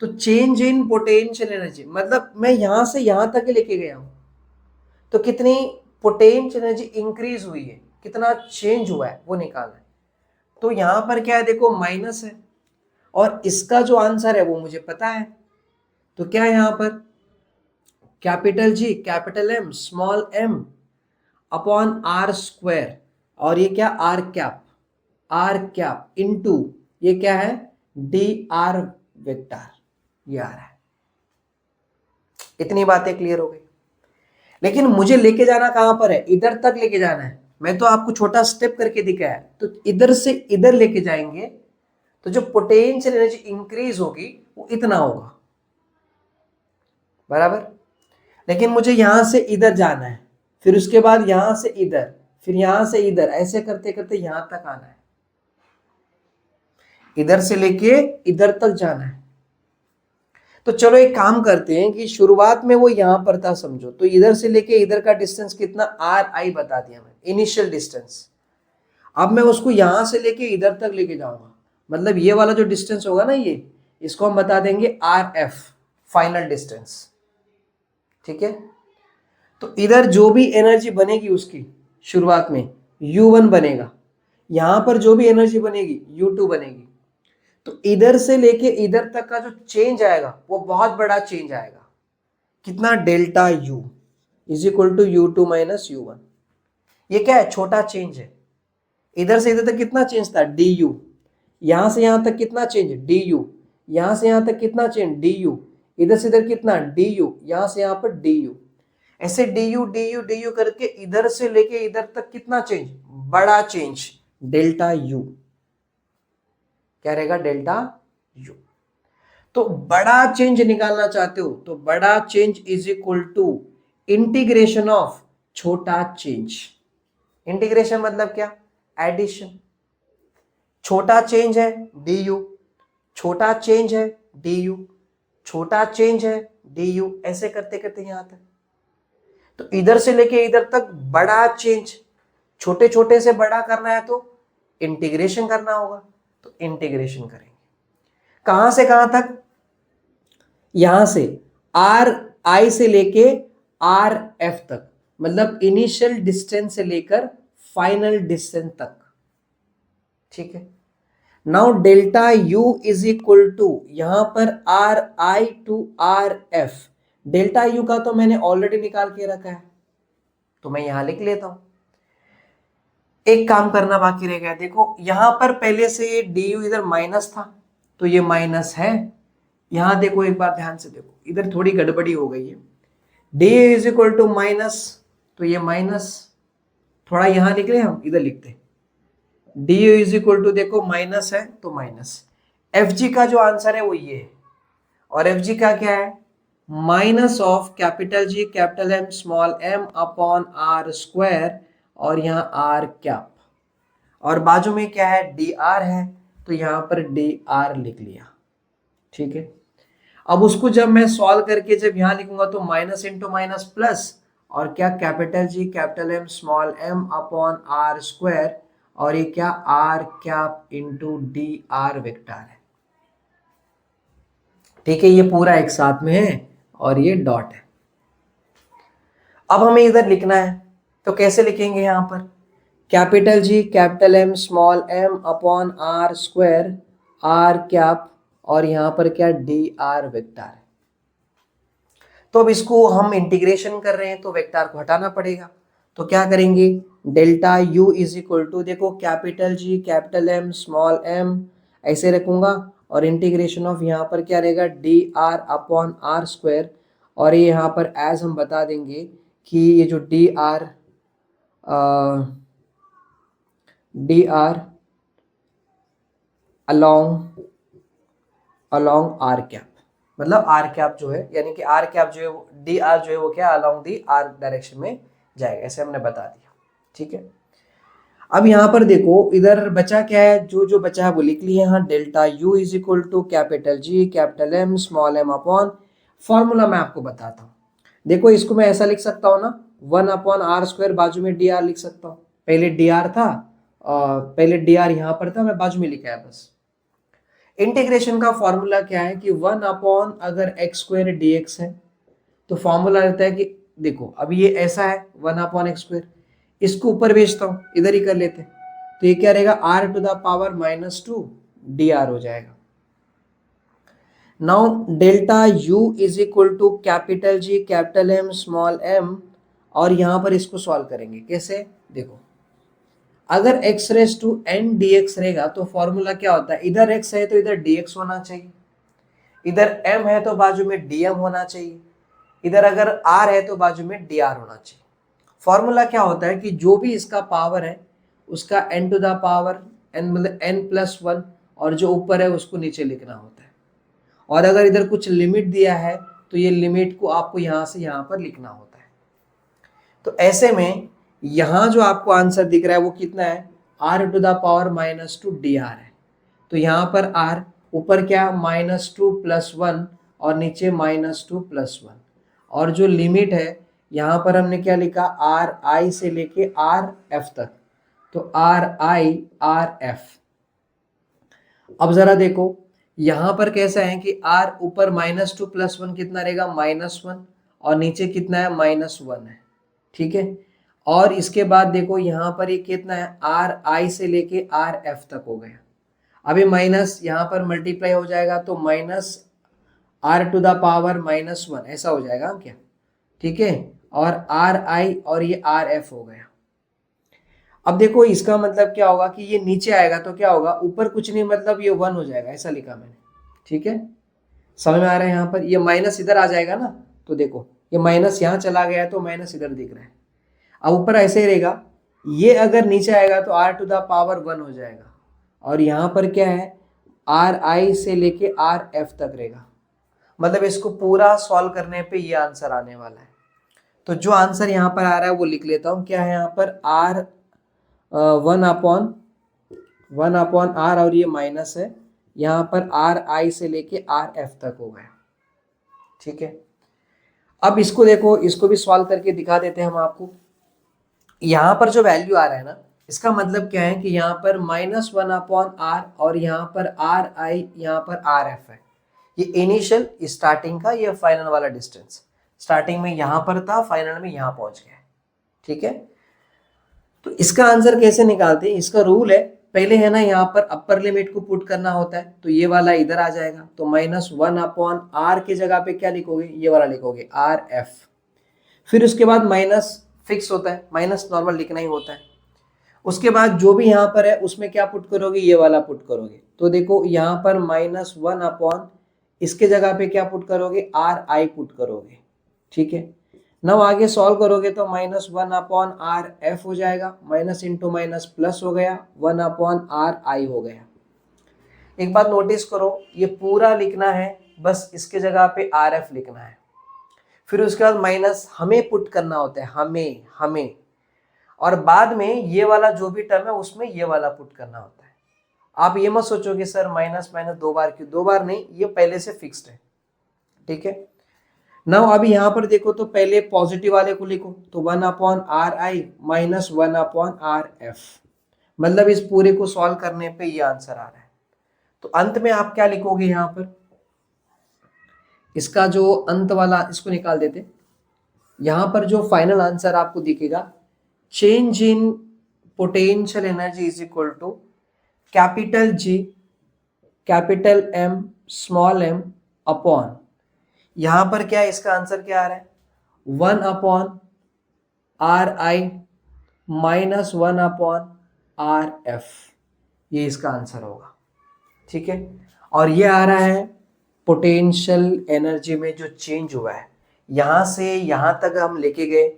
तो चेंज इन पोटेंशियल एनर्जी, मतलब मैं यहां से यहां तक ही लेके गया हूं, तो कितनी पोटेंशियल एनर्जी इंक्रीज हुई है, कितना चेंज हुआ है वो निकालना है। तो यहां पर क्या है, देखो माइनस है, और इसका जो आंसर है वो मुझे पता है। तो क्या है यहां पर, capital G capital M small m upon are square, और ये क्या आर कैप इनटू ये क्या है डी आर वेक्टर, ये आ रहा है। इतनी बातें क्लियर हो गई। लेकिन मुझे लेके जाना कहां पर है, इधर तक लेके जाना है। मैं तो आपको छोटा स्टेप करके दिखाया है, तो इधर से इधर लेके जाएंगे तो जो पोटेंशियल एनर्जी इंक्रीज होगी वो इतना होगा, बराबर। लेकिन मुझे यहां से इधर जाना है, फिर उसके बाद यहां से इधर, फिर यहां से इधर, ऐसे करते करते यहां तक आना है, इधर से लेके इधर तक जाना है। तो चलो एक काम करते हैं कि शुरुआत में वो यहां पर था समझो, तो इधर से लेके इधर का डिस्टेंस कितना आर आई बता दिया मैं, इनिशियल डिस्टेंस। अब मैं उसको यहां से लेके इधर तक लेके जाऊंगा, मतलब ये वाला जो डिस्टेंस होगा ना, ये इसको हम बता देंगे आर एफ, फाइनल डिस्टेंस। ठीक है, तो इधर जो भी एनर्जी बनेगी उसकी शुरुआत में U1 बनेगा, यहां पर जो भी एनर्जी बनेगी U2 बनेगी। तो इधर से लेके इधर तक का जो चेंज आएगा वो बहुत बड़ा चेंज आएगा, कितना, delta U is equal to U2 minus U1। ये क्या है, छोटा चेंज है। इधर से इधर तक कितना चेंज था, DU, यहां से यहां तक कितना चेंज, DU, यहां से यहां तक कितना चेंज, DU, इधर से इधर कितना DU, यहां से यहां पर DU, ऐसे DU DU DU करके इधर से लेके इधर तक कितना चेंज, बड़ा चेंज, डेल्टा U। क्या रहेगा, डेल्टा U। तो बड़ा चेंज निकालना चाहते हो तो बड़ा change is equal to integration of छोटा चेंज। इंटीग्रेशन मतलब क्या, एडिशन। छोटा चेंज है DU, छोटा चेंज है DU, छोटा चेंज है DU, ऐसे करते करते यहां तक। तो इधर से लेके इधर तक बड़ा चेंज, छोटे छोटे से बड़ा करना है तो इंटीग्रेशन करना होगा, तो इंटीग्रेशन करेंगे। कहां से कहां तक, यहां से आर आई से लेके आर एफ तक, मतलब इनिशियल डिस्टेंस से लेकर फाइनल डिस्टेंस तक। ठीक है, now delta U is equal to, यहां पर r i to r f, delta U का तो मैंने ऑलरेडी निकाल के रखा है, तो मैं यहां लिख लेता हूं। एक काम करना बाकी रह गया, देखो यहां पर पहले से ये DU इधर माइनस था, तो ये माइनस है। यहां देखो एक बार ध्यान से देखो, इधर थोड़ी गड़बड़ी हो गई है, DU is equal to minus, तो ये माइनस, थोड़ा यहां लिख रहे हैं हम, इधर लिखते हैं DU इज इक्वल टू, देखो माइनस है तो माइनस। FG का जो आंसर है वो ये है, और FG का क्या है, minus of capital G capital M small m upon are square, और यहाँ आर कैप, और बाजू में क्या है DR है, तो यहाँ पर DR लिख लिया। ठीक है, अब उसको जब मैं सॉल्व करके जब यहाँ लिखूंगा तो माइनस इंटू माइनस प्लस, और क्या capital G capital M small m upon are square, और ये क्या r cap into DR vector है। ठीक है, ये पूरा एक साथ में है और ये डॉट है। अब हमें इधर लिखना है, तो कैसे लिखेंगे, यहां पर capital G capital M small m upon are square r cap और यहाँ पर क्या डी आर वेक्टर है। तो अब इसको हम इंटीग्रेशन कर रहे हैं तो वेक्टर को हटाना पड़ेगा। तो क्या करेंगे, delta you is equal to, देखो capital G capital M small M ऐसे रखूंगा, और इंटीग्रेशन ऑफ यहाँ पर क्या रहेगा D R upon are square, और ये यहाँ पर एज हम बता देंगे कि ये जो D R along are cap, मतलब आर कैप जो है, यानी कि आर कैप जो है डी आर जो है वो क्या अलोंग दी आर डायरेक्शन में जाएगा, ऐसे हमने बता दिया। ठीक है, अब यहाँ पर देखो इधर बचा क्या है, जो जो बचा है वो लिख लिए यहाँ, delta you is equal to capital G capital M small m upon, formula मैं आपको बताता हूँ। देखो इसको मैं ऐसा लिख सकता हूँ ना, 1 अपॉन आर स्क्वायर, बाजू में डी आर लिख सकता हूँ, पहले डी आर था और पहले डी आर यहाँ पर था, मैं बाजू में लिखा है बस। इंटीग्रेशन का फॉर्मूला क्या है कि 1 अपॉन अगर एक्स स्क्वायर डी एक्स है, तो फॉर्मूला रहता है कि देखो अब ये ऐसा है 1 अपॉन एक्स स्क्वायर, इसको ऊपर भेजता हूँ, इधर ही कर लेते हैं, तो ये क्या रहेगा r to the power -2 d r हो जाएगा। Now delta you is equal to capital G capital M small m, और यहां पर इसको सॉल्व करेंगे कैसे, देखो अगर x raise to n dx रहेगा तो फॉर्मूला क्या होता है, इधर x है तो इधर dx होना चाहिए, इधर m है तो बाजू में dm होना चाहिए, इधर अगर r है तो बाजू में dr होना चाहिए। फॉर्मूला क्या होता है कि जो भी इसका पावर है उसका n to the power n मतलब n+1, और जो ऊपर है उसको नीचे लिखना होता है, और अगर इधर कुछ लिमिट दिया है तो ये लिमिट को आपको यहाँ से यहाँ पर लिखना होता है। तो ऐसे में यहाँ जो आपको आंसर दिख रहा है वो कितना है, r to the power -2 dr है, तो यहाँ पर r ऊपर क्या -2 + 1 और नीचे -2 + 1, और जो लिमिट है यहाँ पर हमने क्या लिखा आर आई से लेके आर एफ तक, तो आर आई आर एफ। अब जरा देखो यहाँ पर कैसा है कि r ऊपर -2 + 1 कितना रहेगा -1, और नीचे कितना है -1 है। ठीक है, और इसके बाद देखो यहाँ पर ये कितना है आर आई से लेके आर एफ तक हो गया। अभी माइनस यहाँ पर मल्टीप्लाई हो जाएगा तो -r टू द पावर -1 ऐसा हो जाएगा क्या। ठीक है, और आर आई और ये आर एफ हो गया। अब देखो इसका मतलब क्या होगा कि ये नीचे आएगा तो क्या होगा, ऊपर कुछ नहीं मतलब ये 1 हो जाएगा, ऐसा लिखा मैंने। ठीक है, समझ में आ रहा है, यहाँ पर ये माइनस इधर आ जाएगा ना, तो देखो ये माइनस यहाँ चला गया तो माइनस इधर दिख रहा है। अब ऊपर ऐसे ही रहेगा, ये अगर नीचे आएगा तो r टू द पावर 1 हो जाएगा, और यहाँ पर क्या है आर आई से लेके आर एफ तक रहेगा। मतलब इसको पूरा सॉल्व करने पे ये आंसर आने वाला है। तो जो आंसर यहाँ पर आ रहा है वो लिख लेता हूँ, क्या है यहाँ पर r 1 अपॉन आर, और ये माइनस है, यहाँ पर आर आई से लेके आर एफ तक हो गया। ठीक है, अब इसको देखो, इसको भी सॉल्व करके दिखा देते हैं हम आपको। यहाँ पर जो वैल्यू आ रहा है ना, इसका मतलब क्या है कि यहाँ पर -1 अपॉन आर, और यहाँ पर आर आई यहाँ पर आर एफ है। ये इनिशियल स्टार्टिंग का, ये फाइनल वाला डिस्टेंस, स्टार्टिंग में यहाँ पर था, फाइनल में यहाँ पहुंच गया। ठीक है, तो इसका आंसर कैसे निकालते हैं, इसका रूल है, पहले है ना यहाँ पर अपर लिमिट को पुट करना होता है, तो ये वाला इधर आ जाएगा, तो -1 अपॉन आर की जगह पे क्या लिखोगे, ये वाला लिखोगे आर एफ। फिर उसके बाद माइनस फिक्स होता है, माइनस नॉर्मल लिखना ही होता है। उसके बाद जो भी यहाँ पर है उसमें क्या पुट करोगे, ये वाला पुट करोगे। तो देखो यहाँ पर -1 अपॉन इसके जगह पे क्या पुट करोगे, आर आई पुट करोगे। ठीक है, नाउ आगे सॉल्व करोगे तो -1 अपॉन आर एफ हो जाएगा, माइनस इंटू माइनस प्लस हो गया, 1 अपॉन आर आई हो गया। एक बात नोटिस करो, ये पूरा लिखना है, बस इसके जगह पे आर एफ लिखना है, फिर उसके बाद माइनस हमें पुट करना होता है, हमें, और बाद में ये वाला जो भी टर्म है उसमें ये वाला पुट करना होता है। आप ये मत सोचो कि सर माइनस माइनस 2 बार क्यों, 2 बार नहीं, ये पहले से फिक्स्ड है। ठीक है, नाउ अभी यहाँ पर देखो तो पहले पॉजिटिव वाले को लिखो, तो 1 अपॉन आर आई -1 अपॉन आर एफ, मतलब इस पूरे को सॉल्व करने पे ये आंसर आ रहा है। तो अंत में आप क्या लिखोगे, यहाँ पर इसका जो अंत वाला इसको निकाल देते, यहाँ पर जो फाइनल आंसर आपको दिखेगा, change in potential energy is equal to capital G capital M small m upon, यहां पर क्या है, इसका आंसर क्या आ रहा है, 1 upon r i minus 1 upon r f, ये इसका आंसर होगा। ठीक है, और ये आ रहा है पोटेंशियल एनर्जी में जो चेंज हुआ है, यहां से यहां तक हम लेके गए,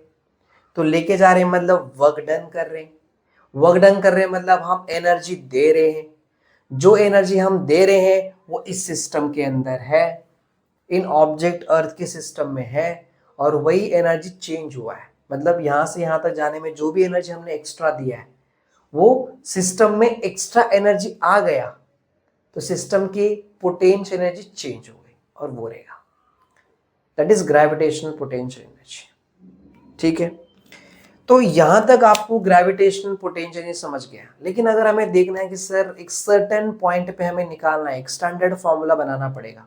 तो लेके जा रहे हैं मतलब वर्क डन कर रहे हैं, वर्क डन कर रहे हैं मतलब हम एनर्जी दे रहे हैं, जो एनर्जी हम दे रहे हैं वो इस सिस्टम के अंदर है, इन ऑब्जेक्ट अर्थ के सिस्टम में है, और वही एनर्जी चेंज हुआ है, मतलब यहां से यहां तक जाने में जो भी एनर्जी हमने एक्स्ट्रा दिया है वो सिस्टम में एक्स्ट्रा एनर्जी आ गया, तो सिस्टम की पोटेंशियल एनर्जी चेंज हो गई और वो रहेगा, that is gravitational potential energy. ठीक है, तो यहां तक आपको ग्रेविटेशनल पोटेंशियल एनर्जी समझ गया, लेकिन अगर हमें देखना है कि सर एक सर्टेन पॉइंट पे हमें निकालना है, एक स्टैंडर्ड फॉर्मूला बनाना पड़ेगा,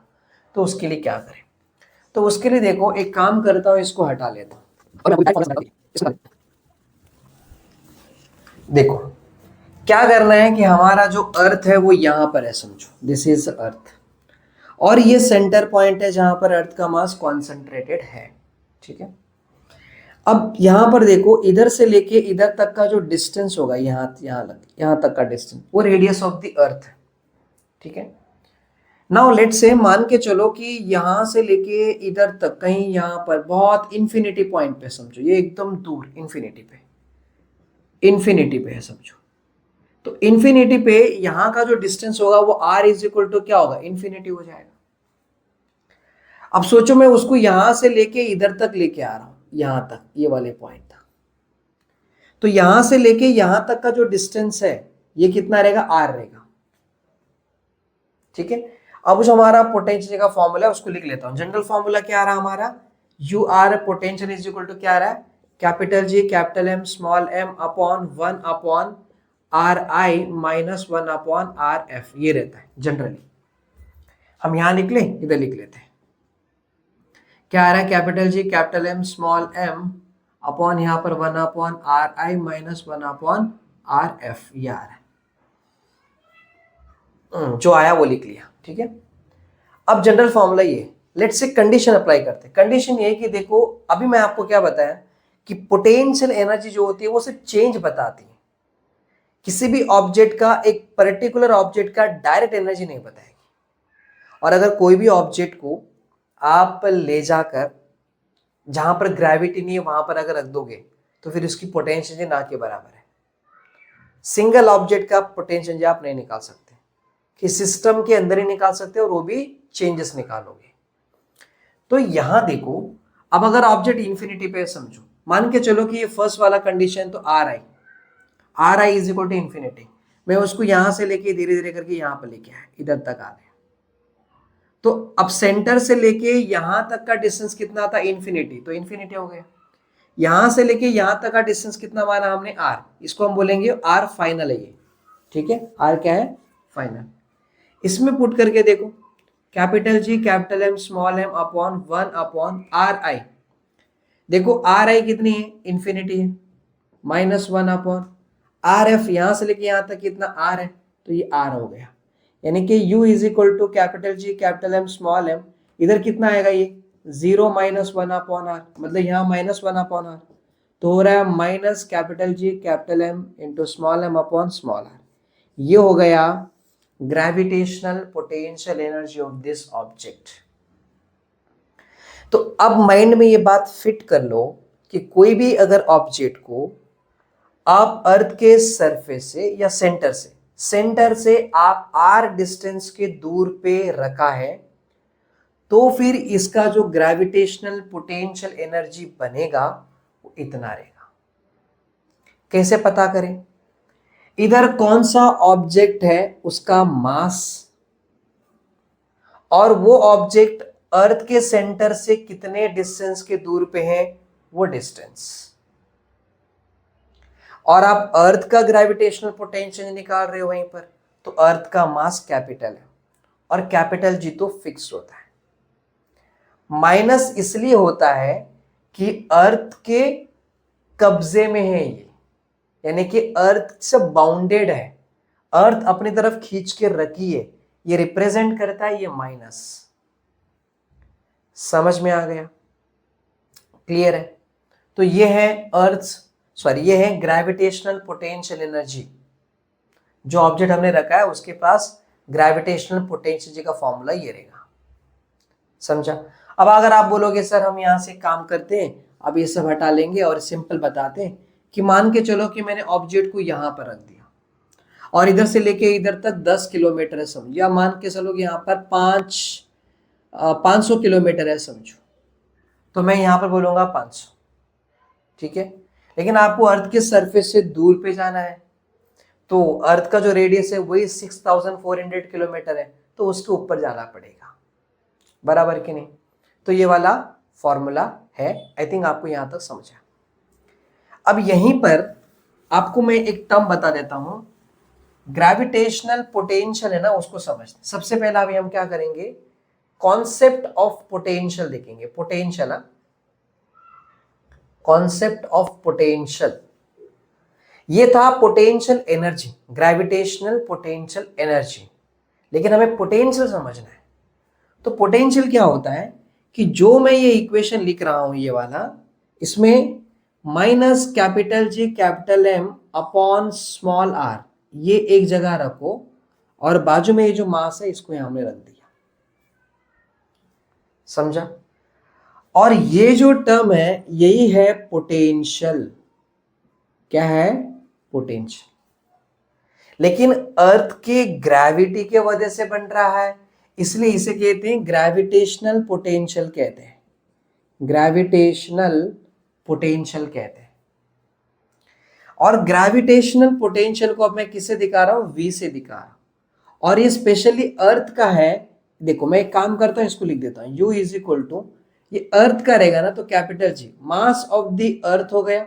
तो उसके लिए क्या करें, तो उसके लिए देखो एक काम करता हूं, इसको हटा लेता हूं। देखो क्या करना है कि हमारा जो अर्थ है वो यहां पर है, समझो दिस इज अर्थ, और ये सेंटर पॉइंट है जहां पर अर्थ का मास कॉन्सेंट्रेटेड है। ठीक है, अब यहां पर देखो इधर से लेके इधर तक का जो डिस्टेंस होगा, यहां तक का डिस्टेंस, वो रेडियस ऑफ द अर्थ है। ठीक है, नाउ लेट से मान के चलो कि यहां से लेके इधर तक कहीं यहां पर बहुत इंफिनिटी पॉइंट पे, समझो ये एकदम दूर इंफिनिटी पे है समझो, तो इंफिनिटी पे यहां का जो डिस्टेंस होगा वो r इज इक्वल टू क्या होगा, इंफिनिटी हो जाएगा। अब सोचो मैं उसको यहां से लेके इधर तक लेके आ रहा हूं, यहां तक, ये वाले पॉइंट तक, तो यहां से लेके यहां तक का जो डिस्टेंस है ये कितना रहेगा, r रहेगा। ठीक है, अब जो हमारा पोटेंशियल का फॉर्मूला है उसको लिख लेता हूं, जनरल फॉर्मूला क्या आ रहा है हमारा, U R potential is equal to क्या आ रहा है, capital G capital M small m upon 1 upon r i minus 1 upon r f, ये रहता है जनरली। हम यहां लिख लें, इधर लिख लेते हैं, क्या आ रहा है, capital G capital M small m upon यहां पर 1 upon r i minus 1 upon r f, ये आ रहा है, जो आया वो लिख लिया। ठीक है, अब जनरल फॉर्मूला ये, लेट्स से कंडीशन अप्लाई करते हैं, कंडीशन ये है कि देखो अभी मैं आपको क्या बताया कि पोटेंशियल एनर्जी जो होती है वो सिर्फ चेंज बताती है, किसी भी ऑब्जेक्ट का, एक पर्टिकुलर ऑब्जेक्ट का डायरेक्ट एनर्जी नहीं बताएगी। और अगर कोई भी ऑब्जेक्ट को आप ले जाकर जहां पर ग्रेविटी नहीं है वहां पर अगर रख दोगे तो फिर उसकी पोटेंशियल ना के बराबर है। सिंगल ऑब्जेक्ट का पोटेंशियल आप नहीं निकाल सकते, कि सिस्टम के अंदर ही निकाल सकते हो और वो भी चेंजेस निकालोगे। तो यहां देखो, अब अगर ऑब्जेक्ट इंफिनिटी पे समझो, मान के चलो कि ये फर्स्ट वाला कंडीशन, तो r i is equal to infinity, मैं उसको यहां से लेके धीरे धीरे करके यहां पर लेके आया, इधर तक आ गया, तो अब सेंटर से लेके यहां तक का डिस्टेंस कितना था, इंफिनिटी, तो इंफिनिटी हो गया। यहां से लेके यहां तक का डिस्टेंस कितना माना हमने, आर, इसको हम बोलेंगे आर फाइनल है ये। ठीक है, आर क्या है, फाइनल। इसमें पुट करके देखो, capital G capital M small m upon 1 upon r i, देखो आर आई कितनी है, इंफिनिटी है, माइनस 1 अपॉन आर एफ, यहां से लेके यहां तक कितना आर है, तो ये आर हो गया, यानी कि u is equal to capital G capital M small m, इधर कितना आएगा ये 0 माइनस 1 अपॉन आर, मतलब यहाँ माइनस 1 अपॉन आर, तो हो रहा है minus capital G capital M into small m upon small r, ये हो गया gravitational potential energy of this object. तो अब माइंड में ये बात फिट कर लो कि कोई भी अगर ऑब्जेक्ट को आप अर्थ के सरफेस से या सेंटर से आप r डिस्टेंस के दूर पे रखा है, तो फिर इसका जो ग्रेविटेशनल पोटेंशियल एनर्जी बनेगा वो इतना रहेगा। कैसे पता करें, इधर कौन सा ऑब्जेक्ट है उसका मास, और वो ऑब्जेक्ट अर्थ के सेंटर से कितने डिस्टेंस के दूर पे है, वो डिस्टेंस, और आप अर्थ का ग्रेविटेशनल पोटेंशियल निकाल रहे हो वहीं पर, तो अर्थ का मास कैपिटल है और कैपिटल जी तो फिक्स होता है, माइनस इसलिए होता है कि अर्थ के कब्जे में है ये, यानी कि अर्थ से बाउंडेड है, अर्थ अपनी तरफ खींच के रखी है, ये रिप्रेजेंट करता है ये माइनस। समझ में आ गया? क्लियर है? तो ये है ये है ग्रेविटेशनल पोटेंशियल एनर्जी। जो ऑब्जेक्ट हमने रखा है उसके पास ग्रेविटेशनल पोटेंशियल का फॉर्मूला ये रहेगा। समझा? अब अगर आप बोलोगे सर हम यहां से काम करते हैं, अब ये सब हटा लेंगे और सिंपल बताते हैं कि मान के चलो कि मैंने ऑब्जेक्ट को यहां पर रख दिया और इधर से लेके इधर तक 10 किलोमीटर है समझो, या मान के चलो कि यहाँ पर 500 किलोमीटर है समझो, तो मैं यहाँ पर बोलूंगा 500। ठीक है, लेकिन आपको अर्थ के सरफेस से दूर पे जाना है, तो अर्थ का जो रेडियस है वही 6400 किलोमीटर है, तो उसके ऊपर जाना पड़ेगा। बराबर कि नहीं? तो ये वाला फॉर्मूला है। आई थिंक आपको यहां तक समझा। अब यहीं पर आपको मैं एक टर्म बता देता हूं, ग्रेविटेशनल पोटेंशियल है ना, उसको समझते। सबसे पहला अभी हम क्या करेंगे, कॉन्सेप्ट ऑफ पोटेंशियल देखेंगे। पोटेंशियल, कॉन्सेप्ट ऑफ पोटेंशियल, ये था potential energy, gravitational potential energy. लेकिन हमें पोटेंशियल समझना है। तो पोटेंशियल क्या होता है कि जो मैं ये इक्वेशन लिख रहा हूं ये वाला, इसमें minus capital G capital M upon small r, ये एक जगह रखो और बाजू में ये जो मास है इसको यहां हमने रख दिया। समझा? और ये जो टर्म है यही है पोटेंशियल। क्या है? पोटेंशियल। लेकिन अर्थ के ग्रेविटी के वजह से बन रहा है, इसलिए इसे कहते हैं ग्रेविटेशनल पोटेंशियल कहते हैं। ग्रेविटेशनल पोटेंशियल कहते हैं। और ग्रेविटेशनल पोटेंशियल को अब मैं किससे दिखा रहा हूं? V से दिखा रहा हूं। और ये स्पेशली अर्थ का है। देखो मैं एक काम करता हूं, इसको लिख देता हूं, U इज इक्वल टू, ये अर्थ का रहेगा ना, तो capital G mass of the earth हो गया,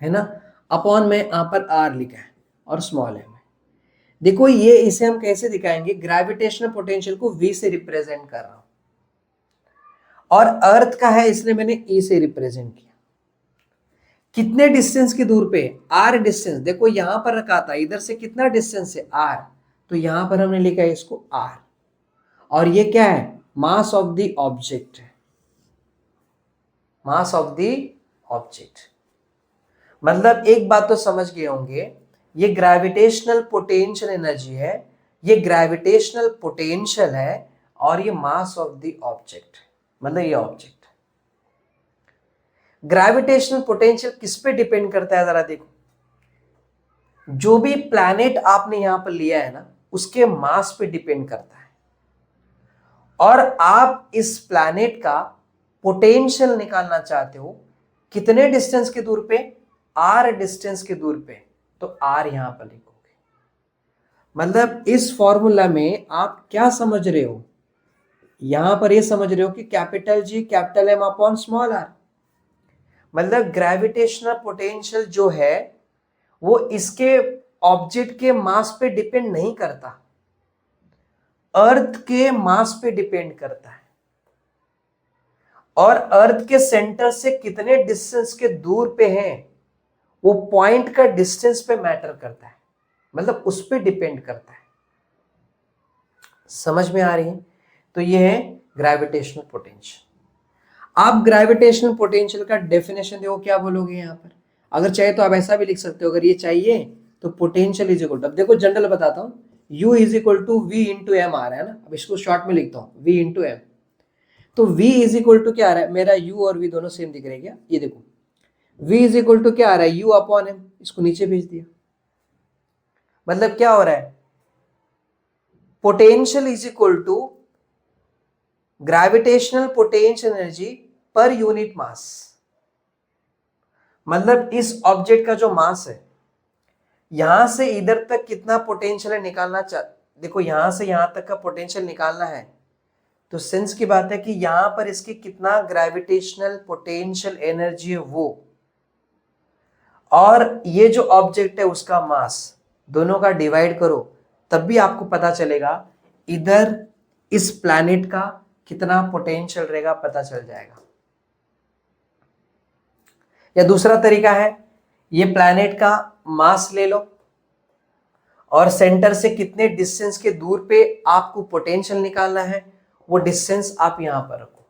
है ना, अपॉन में यहां पर R लिखा है और स्मॉल है। देखो ये इसे हम कैसे दिखाएंगे, ग्रेविटेशनल पोटेंशियल को V से रिप्रेजेंट कर रहा हूं और अर्थ का है इसलिए मैंने E से रिप्रेजेंट किया। कितने डिस्टेंस की दूर पे? R distance. देखो यहां पर रखा था, इधर से कितना डिस्टेंस है? R, तो यहां पर हमने लिखा है इसको R। और ये क्या है? मास ऑफ द ऑब्जेक्ट है, मास ऑफ द ऑब्जेक्ट। मतलब एक बात तो समझ गए होंगे, ये ग्रेविटेशनल पोटेंशियल एनर्जी है, ये ग्रेविटेशनल पोटेंशियल है और ये मास ऑफ द ऑब्जेक्ट, मतलब ये ऑब्जेक्ट। ग्रेविटेशनल पोटेंशियल किस पे डिपेंड करता है? जरा देखो, जो भी प्लैनेट आपने यहां पर लिया है ना, उसके मास पे डिपेंड करता है। और आप इस प्लैनेट का पोटेंशियल निकालना चाहते हो कितने डिस्टेंस के दूर पे? R डिस्टेंस के दूर पे, तो R यहां पर लिखोगे। मतलब इस फॉर्मूला में आप क्या समझ रहे हो? यहां पर ये समझ रहे हो कि capital G capital M upon small r। मतलब ग्रेविटेशनल पोटेंशियल जो है वो इसके ऑब्जेक्ट के मास पे डिपेंड नहीं करता, अर्थ के मास पे डिपेंड करता है। और अर्थ के सेंटर से कितने डिस्टेंस के दूर पे है, वो पॉइंट का डिस्टेंस पे मैटर करता है, मतलब उस पे डिपेंड करता है। समझ में आ रही है? तो ये है ग्रेविटेशनल पोटेंशियल। आप ग्रेविटेशनल पोटेंशियल का डेफिनेशन देखो, क्या बोलोगे यहां पर? अगर चाहे तो आप ऐसा भी लिख सकते हो, अगर ये चाहिए तो पोटेंशियल इज इक्वल टू, अब देखो जनरल बताता हूं, U is equal to V into M आ रहा है ना, अब इसको शॉर्ट में लिखता हूं V इंटू एम। तो V इज इक्वल टू क्या आ रहा है? मेरा U और V दोनों सेम दिख रहे हैं क्या? ये देखो V इज इक्वल टू क्या आ रहा है? U upon M. इसको नीचे भेज दिया। मतलब क्या हो रहा है? Potential is equal to gravitational potential energy per unit mass. मतलब इस ऑब्जेक्ट का जो मास है, यहां से इधर तक कितना पोटेंशियल निकालना देखो यहां से यहां तक का पोटेंशियल निकालना है, तो सेंस की बात है कि यहां पर इसकी कितना ग्रेविटेशनल पोटेंशियल एनर्जी है वो, और ये जो ऑब्जेक्ट है उसका मास, दोनों का डिवाइड करो तब भी आपको पता चलेगा इधर इस प्लैनेट का कितना पोटेंशियल रहेगा, पता चल जाएगा। या दूसरा तरीका है, ये प्लैनेट का मास ले लो और सेंटर से कितने डिस्टेंस के दूर पे आपको पोटेंशियल निकालना है, वो डिस्टेंस आप यहां पर रखो,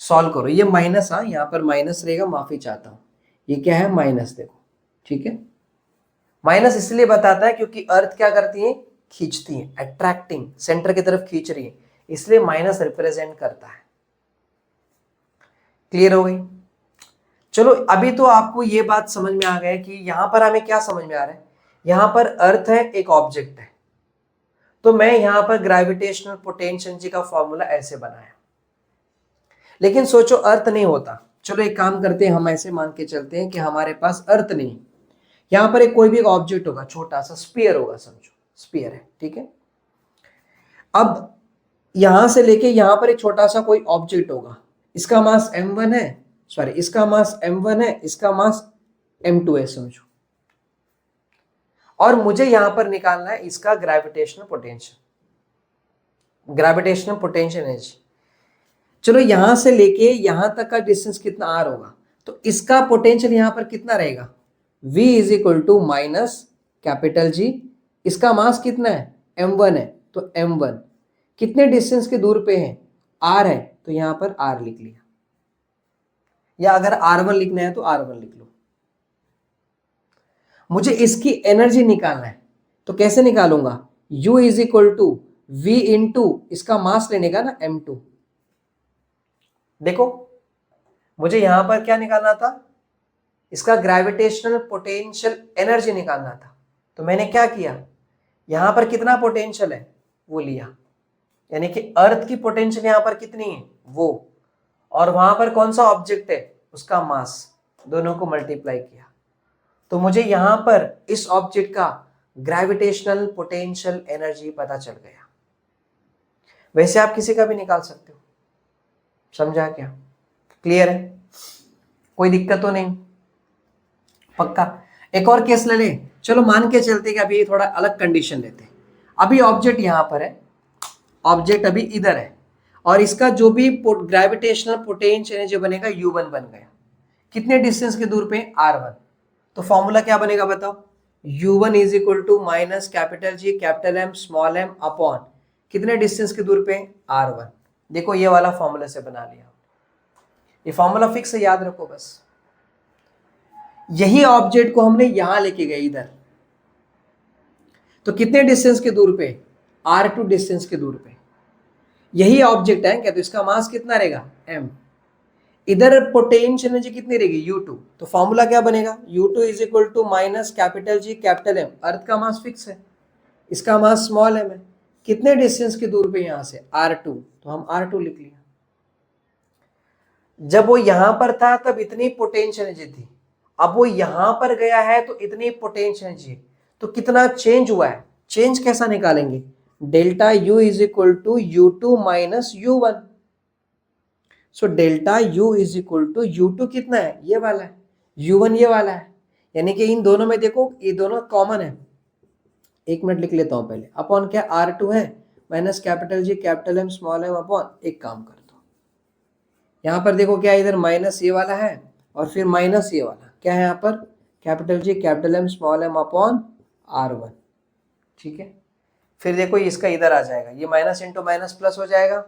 सॉल्व करो। ये माइनस, हाँ यहां पर माइनस रहेगा, माफी चाहता हूं, ये क्या है माइनस, देखो ठीक है। माइनस इसलिए बताता है क्योंकि अर्थ क्या करती है, खींचती है, अट्रैक्टिंग, सेंटर की तरफ खींच रही है, इसलिए माइनस रिप्रेजेंट करता है। क्लियर हो गई? चलो अभी तो आपको ये बात समझ में आ गया कि यहां पर हमें क्या समझ में आ रहा है, यहां पर अर्थ है, एक ऑब्जेक्ट है, तो मैं यहां पर ग्रेविटेशनल पोटेंशियल का फॉर्मूला ऐसे बनाया। लेकिन सोचो अर्थ नहीं होता, चलो एक काम करते हैं, हम ऐसे मान के चलते हैं कि हमारे पास अर्थ नहीं, यहां पर एक कोई भी एक ऑब्जेक्ट होगा, छोटा सा स्फीयर होगा, समझो स्फीयर है, ठीक है। अब यहां से लेके यहां पर एक छोटा सा कोई ऑब्जेक्ट होगा, इसका मास m1 है, सॉरी इसका मास m1 है, इसका मास m2 है, समझो। और मुझे यहां पर निकालना है इसका gravitational potential, gravitational potential energy. चलो यहां से लेके यहां तक का डिस्टेंस कितना r होगा, तो इसका पोटेंशियल यहां पर कितना रहेगा, v is equal to minus capital G, इसका मास कितना है m1 है, तो m1 कितने डिस्टेंस के दूर पे है, r है, तो यहां पर r लिख लिया, या अगर r1 लिखना है तो r1 लिख लो। मुझे इसकी एनर्जी निकालना है, तो कैसे निकालूंगा, u is equal to v into इसका मास लेने का ना m2। देखो मुझे यहां पर क्या निकालना था, इसका ग्रेविटेशनल पोटेंशियल एनर्जी निकालना था, तो मैंने क्या किया, यहां पर कितना पोटेंशियल है वो लिया, यानी कि अर्थ की पोटेंशियल यहां पर कितनी है वो, और वहां पर कौन सा ऑब्जेक्ट है उसका मास, दोनों को मल्टीप्लाई किया, तो मुझे यहां पर इस ऑब्जेक्ट का ग्रेविटेशनल पोटेंशियल एनर्जी पता चल गया। वैसे आप किसी का भी निकाल सकते हो, समझा क्या? क्लियर है? कोई दिक्कत तो नहीं? पक्का? एक और केस ले ले, चलो मान के चलते कि अभी थोड़ा अलग कंडीशन लेते हैं। अभी ऑब्जेक्ट यहां पर है, ऑब्जेक्ट अभी इधर है, और इसका जो भी ग्रेविटेशनल पोटेंशियल एनर्जी बनेगा u1 बन गया, कितने डिस्टेंस के दूर पे, r1। तो फॉर्मूला क्या बनेगा बताओ, u1 is equal to minus capital G capital M small m upon कितने डिस्टेंस के दूर पे, r1। देखो ये वाला फॉर्मूला से बना लिया, ये फॉर्मूला फिक्स है, याद रखो बस। यही ऑब्जेक्ट को हमने यहां लेके गए इधर, तो कितने डिस्टेंस के दूर पे, r2 डिस्टेंस के दूर पे, यही ऑब्जेक्ट है क्या, तो इसका मास कितना रहेगा m, इधर पोटेंशियल एनर्जी कितनी रहेगी u2, तो फॉर्मूला क्या बनेगा, u2 is equal to minus capital G capital M, earth का मास फिक्स है, इसका मास स्मॉल m है, कितने डिस्टेंस के दूर पे यहां से, r2, तो हम r2 लिख लिया। जब वो यहां पर था तब इतनी पोटेंशियल एनर्जी थी, अब वो यहां पर गया है तो इतनी पोटेंशियल एनर्जी, तो कितना चेंज हुआ है, चेंज कैसा निकालेंगे, delta u is equal to u2 minus u1। So delta u is equal to u2 कितना है, ये वाला है, u1 ये वाला है, यानी कि इन दोनों में देखो ये दोनों कॉमन है, एक मिनट लिख लेता हूं पहले, अपॉन क्या r2 है minus capital G capital M small m upon, एक काम कर दो यहां पर देखो क्या, इधर माइनस ये वाला है और फिर माइनस ये वाला क्या है, यहां पर capital G capital M small m upon r1, ठीक है। फिर देखो इसका इधर आ जाएगा, ये माइनस इंटू माइनस प्लस हो जाएगा,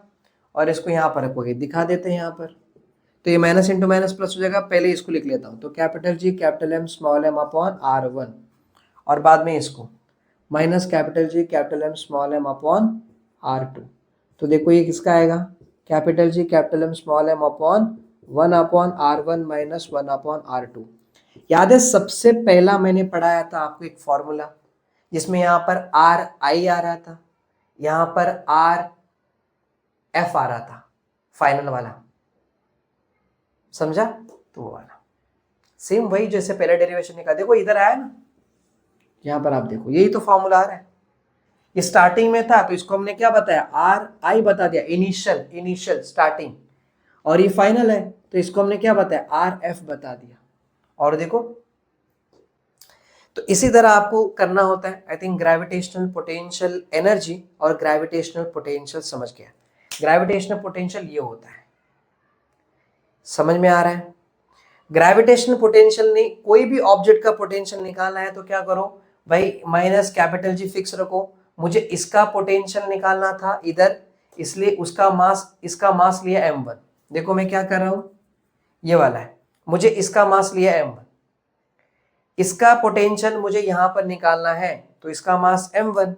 और इसको यहाँ पर रखोगे, दिखा देते हैं यहाँ पर, तो ये माइनस इंटू माइनस प्लस हो जाएगा, पहले इसको लिख लेता हूँ, तो capital G capital M small m upon r1, और बाद में इसको minus capital G capital M small m upon r2, तो देखो ये किसका आएगा, capital G capital M small m upon 1 upon r1 minus 1 upon r2। याद है सबसे पहला मैंने पढ़ाया था आपको एक फॉर्मूला, जिसमें यहाँ पर r i आ रहा था, यहाँ पर r f आ रहा था, फाइनल वाला, समझा? तो वो वाला सेम वही जैसे पहले डेरिवेशन निकाला, देखो इधर आया ना, यहां पर आप देखो यही तो फॉर्मूला आ रहा है, ये स्टार्टिंग में था तो इसको हमने क्या बताया, आर आई बता दिया, इनिशियल स्टार्टिंग, और ये फाइनल है तो इसको हमने क्या बताया, आर एफ बता दिया। और देखो तो इसी तरह आपको करना होता है। I think gravitational potential energy और ग्रेविटेशनल पोटेंशियल समझ गया, ग्रेविटेशनल पोटेंशियल ये होता है, समझ में आ रहा है? ग्रेविटेशनल पोटेंशियल ने कोई भी ऑब्जेक्ट का पोटेंशियल निकालना है तो क्या करो, भाई माइनस कैपिटल जी फिक्स रखो, मुझे इसका पोटेंशियल निकालना था इधर, इसलिए इसका मास लिया m1। देखो मैं क्या कर रहा हूं, ये वाला है, मुझे इसका मास लिया m1, इसका पोटेंशियल मुझे यहां पर निकालना है, तो इसका मास m1,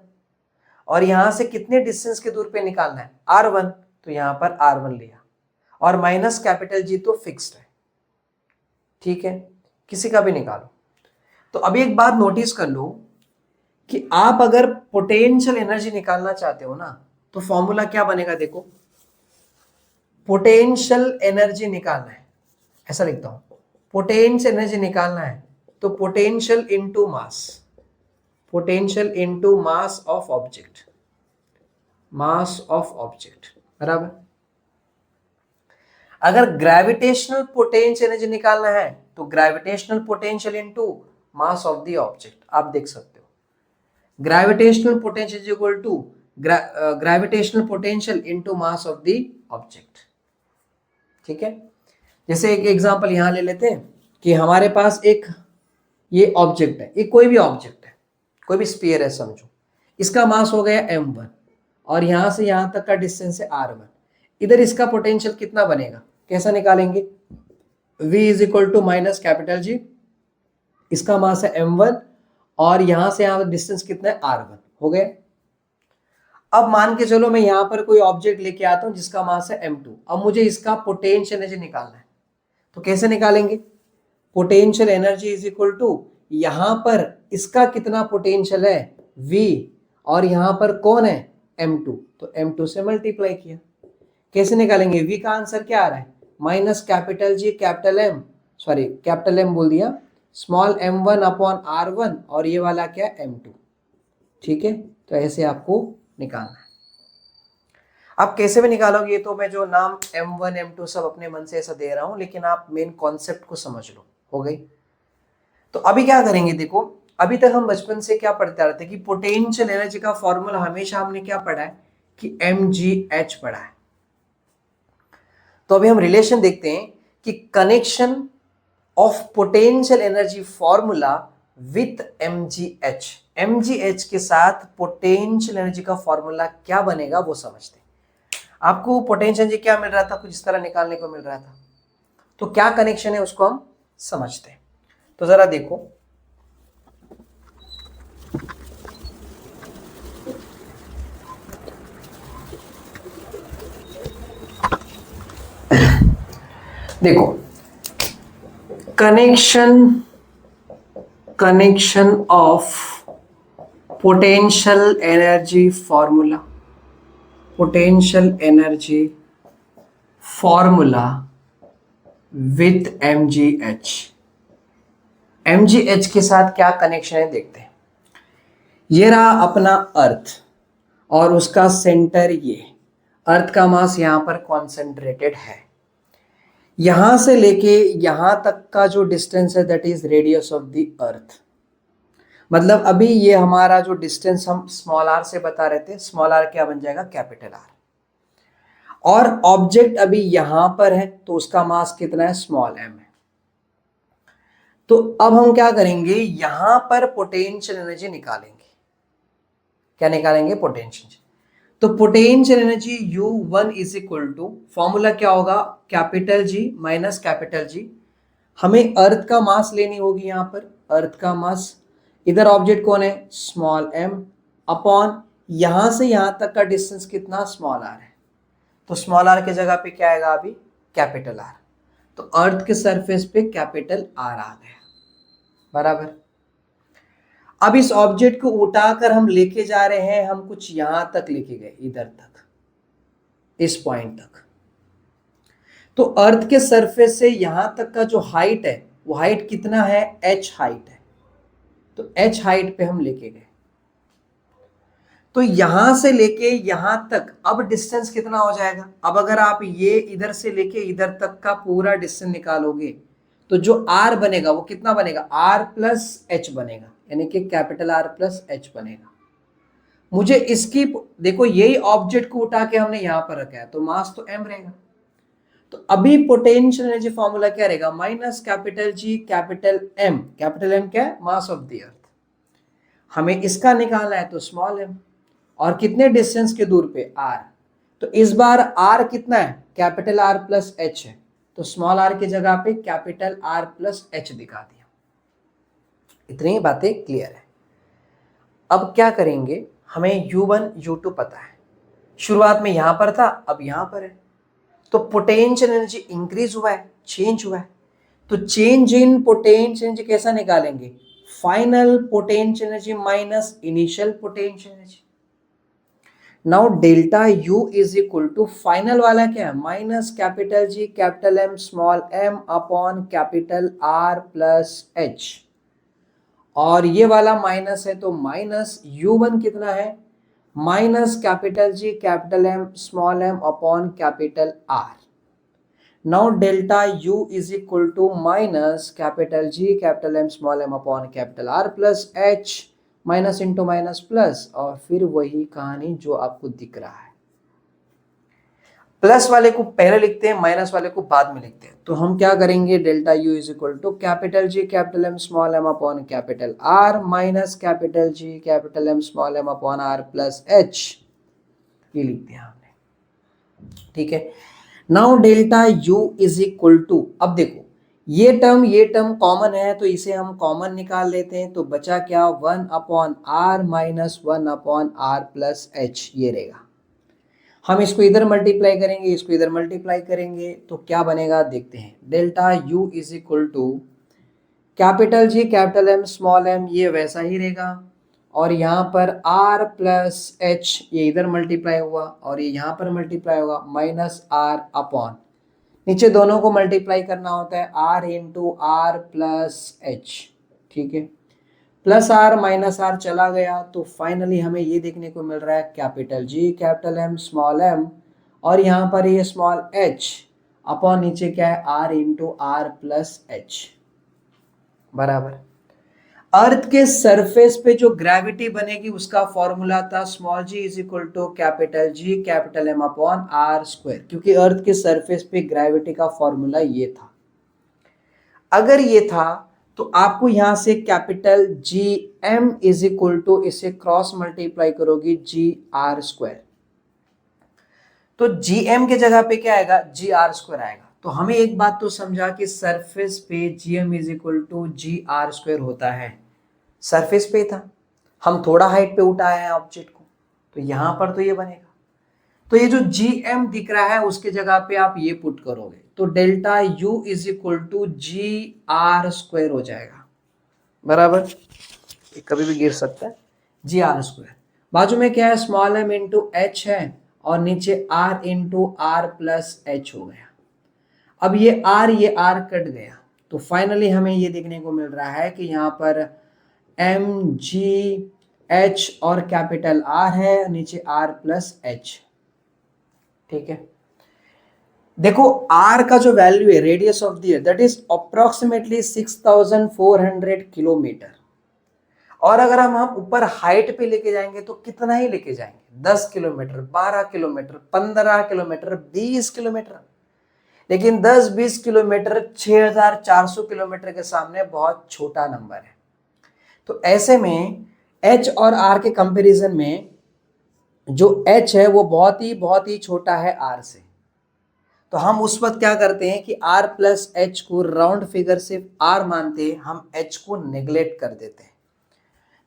और यहां से कितने डिस्टेंस के दूर पे निकालना है r1, तो यहां पर r1 लिया, और माइनस कैपिटल जी तो फिक्स्ड है, ठीक है, किसी का भी निकालो। तो अभी एक बात नोटिस कर लो कि आप अगर पोटेंशियल एनर्जी निकालना चाहते हो ना, तो फॉर्मूला क्या बनेगा, देखो पोटेंशियल एनर्जी निकालना है, ऐसा लिखता हूं, पोटेंशियल एनर्जी निकालना है तो potential into mass, potential into mass of object, mass of object, बराबर। अगर ग्रेविटेशनल पोटेंशियल एनर्जी निकालना है तो gravitational potential into mass of the object, आप देख सकते हो gravitational potential is equal to gravitational potential into mass of the object, ठीक है। जैसे एक एग्जांपल यहां ले लेते हैं कि हमारे पास एक ये ऑब्जेक्ट है, ये कोई भी ऑब्जेक्ट है, कोई भी स्फीयर है समझो, इसका मास हो गया m1 और यहां से यहां तक का डिस्टेंस है r1, इधर इसका पोटेंशियल कितना बनेगा, कैसा निकालेंगे, v is equal to minus capital G, इसका मास है m1 और यहां से यहां डिस्टेंस कितना है r1, हो गया। अब मान के चलो मैं यहां पर कोई ऑब्जेक्ट लेके आता हूं जिसका मास है m2, अब मुझे इसका पोटेंशियल एनर्जी निकालना है, तो कैसे निकालेंगे, potential energy is equal to यहां पर इसका कितना पोटेंशियल है v, और यहां पर कौन है m2, तो m2 से मल्टीप्लाई किया, कैसे निकालेंगे, v का आंसर क्या आ रहा है minus capital G capital m, sorry capital m बोल दिया, स्मॉल m1 अपॉन r1 और ये वाला क्या m2, ठीक है। तो ऐसे आपको निकालना है, आप कैसे भी निकालोगे, ये तो मैं जो नाम m1 m2 सब अपने मन से ऐसा दे रहा हूं, लेकिन आप मेन कॉन्सेप्ट को समझ लो, हो गई। तो अभी क्या करेंगे, देखो अभी तक हम बचपन से क्या पढ़ते आ रहे थे कि पोटेंशियल एनर्जी का फॉर्मूला हमेशा हमने क्या पढ़ा है कि mgh पढ़ा है। तो अभी हम रिलेशन देखते हैं कि connection of potential energy formula with mgh, mgh के साथ पोटेंशियल एनर्जी का फॉर्मूला क्या बनेगा वो समझते हैं। आपको पोटेंशियल एनर्जी क्या मिल रहा था, कुछ इस तरह निकालने को मिल रहा था, तो क्या कनेक्शन है उसको हम समझते हैं। तो जरा देखो, देखो connection of potential energy formula, potential energy formula with mgh, mgh के साथ क्या कनेक्शन है देखते हैं। ये रहा अपना अर्थ और उसका सेंटर, ये अर्थ का मास यहां पर कॉन्सेंट्रेटेड है, यहां से लेके यहां तक का जो डिस्टेंस है that is radius of the earth, मतलब अभी ये हमारा जो डिस्टेंस हम स्मॉल आर से बता रहे थे, स्मॉल आर क्या बन जाएगा कैपिटल आर, और ऑब्जेक्ट अभी यहां पर है तो उसका मास कितना है स्मॉल m है। तो अब हम क्या करेंगे, यहां पर पोटेंशियल एनर्जी निकालेंगे, क्या निकालेंगे पोटेंशियल, तो potential energy U1 is equal to, formula क्या होगा capital G minus capital G, हमें अर्थ का मास लेनी होगी, यहां पर अर्थ का मास, इधर ऑब्जेक्ट कौन है स्मॉल m, अपॉन यहां से यहां तक का डिस्टेंस कितना स्मॉल r है, तो स्मॉल r की जगह पे क्या आएगा अभी कैपिटल R, तो अर्थ के सरफेस पे कैपिटल R आ गया, बराबर। अब इस ऑब्जेक्ट को उठाकर हम लेके जा रहे हैं, हम कुछ यहां तक लेके गए, इधर तक, इस पॉइंट तक, तो अर्थ के सरफेस से यहां तक का जो हाइट है वो हाइट कितना है h हाइट है, तो h हाइट पे हम लेके गए, तो यहां से लेके यहां तक अब डिस्टेंस कितना हो जाएगा, अब अगर आप ये इधर से लेके इधर तक का पूरा डिस्टेंस निकालोगे तो जो r बनेगा वो कितना बनेगा r प्लस h बनेगा, यानी कि कैपिटल R प्लस h बनेगा। मुझे इसकी, देखो यही ऑब्जेक्ट को उठा के हमने यहां पर रखा है तो मास तो m रहेगा, तो अभी पोटेंशियल एनर्जी फॉर्मूला क्या रहेगा minus capital G capital M, capital M क्या है मास ऑफ द अर्थ, हमें इसका निकालना है तो स्मॉल m, और कितने डिस्टेंस के दूर पे r, तो इस बार r कितना है, कैपिटल R प्लस h है, तो स्मॉल r की जगह पे कैपिटल R प्लस h दिखा दिया। इतनी बातें क्लियर है। अब क्या करेंगे, हमें u1 u2 पता है, शुरुआत में यहां पर था, अब यहां पर है, तो पोटेंशियल एनर्जी इंक्रीज हुआ है, चेंज हुआ है, तो चेंज इन पोटेंशियल एनर्जी कैसा निकालेंगे, final potential energy minus initial potential energy. Now delta U is equal to final वाला क्या है, minus capital G capital M small m upon capital R plus H, और ये वाला माइनस है तो माइनस U1 कितना है, minus capital G capital M small m upon capital R। Now delta U is equal to minus capital G capital M small m upon capital R plus H, minus into minus plus, और फिर वही कहानी जो आपको दिख रहा है। Plus वाले को पहले लिखते हैं, माइनस वाले को बाद में लिखते हैं। तो हम क्या करेंगे, delta U is equal to capital G capital M small m upon capital R minus capital G capital M small m upon R plus H, ये लिख दिया हमने, ठीक है। Now delta U is equal to, अब देखो ये term common है तो इसे हम कॉमन निकाल लेते हैं, तो बचा क्या, 1 upon R minus 1 upon R plus H, ये रहेगा। हम इसको इधर मल्टीप्लाई करेंगे, इसको इधर मल्टीप्लाई करेंगे, तो क्या बनेगा देखते हैं। Delta U is equal to capital G capital M small m, ये वैसा ही रहेगा, और यहाँ पर R प्लस H ये इधर मल्टीप्लाई हुआ और ये यहाँ पर मल्टीप्लाई होगा, माइनस R अपॉन, नीचे दोनों को मल्टीप्लाई करना होता है, R into R plus H, ठीक है। प्लस R माइनस R चला गया, तो फाइनली हमें ये देखने को मिल रहा है capital G capital M small m, और यहाँ पर ये स्मॉल h अपॉन नीचे क्या है, R into R plus H, बराबर। अर्थ के सरफेस पे जो ग्रेविटी बनेगी उसका फॉर्मूला था small g is equal to capital G capital M upon R square, क्योंकि अर्थ के सरफेस पे ग्रेविटी का फॉर्मूला ये था। अगर ये था तो आपको यहां से capital G M is equal to, इसे क्रॉस मल्टीप्लाई करोगी G R स्क्वायर, तो G M के जगह पे क्या आएगा, G R स्क्वायर आएगा। तो हमें एक बात तो समझा कि सरफेस पे G M is equal to G R square होता है, सरफेस पे था, हम थोड़ा हाइट पे उठाए हैं ऑब्जेक्ट को, तो यहां पर तो ये बनेगा। तो ये जो GM दिख रहा है उसके जगह पे आप ये पुट करोगे, तो delta U is equal to GR square हो जाएगा, बराबर। ये कभी भी गिर सकता है, GR स्क्वायर। बाजू में क्या है, स्मॉल m इंटू H है, और नीचे R into R plus H हो गया। अब ये R कट गया, तो फाइनली हमें ये देखने को मिल रहा है कि यहाँ पर MGH और कैपिटल R है, नीचे R प्लस H, ठीक है। देखो R का जो वैल्यू है, radius of the year, that is approximately 6400 kilometre, और अगर हम ऊपर हाइट पे लेके जाएंगे तो कितना ही लेके जाएंगे, 10 किलोमीटर, 12 किलोमीटर, 15 किलोमीटर, 20 किलोमीटर, लेकिन 10-20 किलोमीटर 6400 किलोमीटर के सामने बहुत छोटा नंबर है। तो ऐसे में H और R के कंपैरिजन में जो H है वो बहुत ही छोटा है R से, तो हम उस वक्त क्या करते हैं कि R प्लस H को राउंड फिगर सिर्फ R मानते हैं, हम H को नेग्लेक्ट कर देते हैं।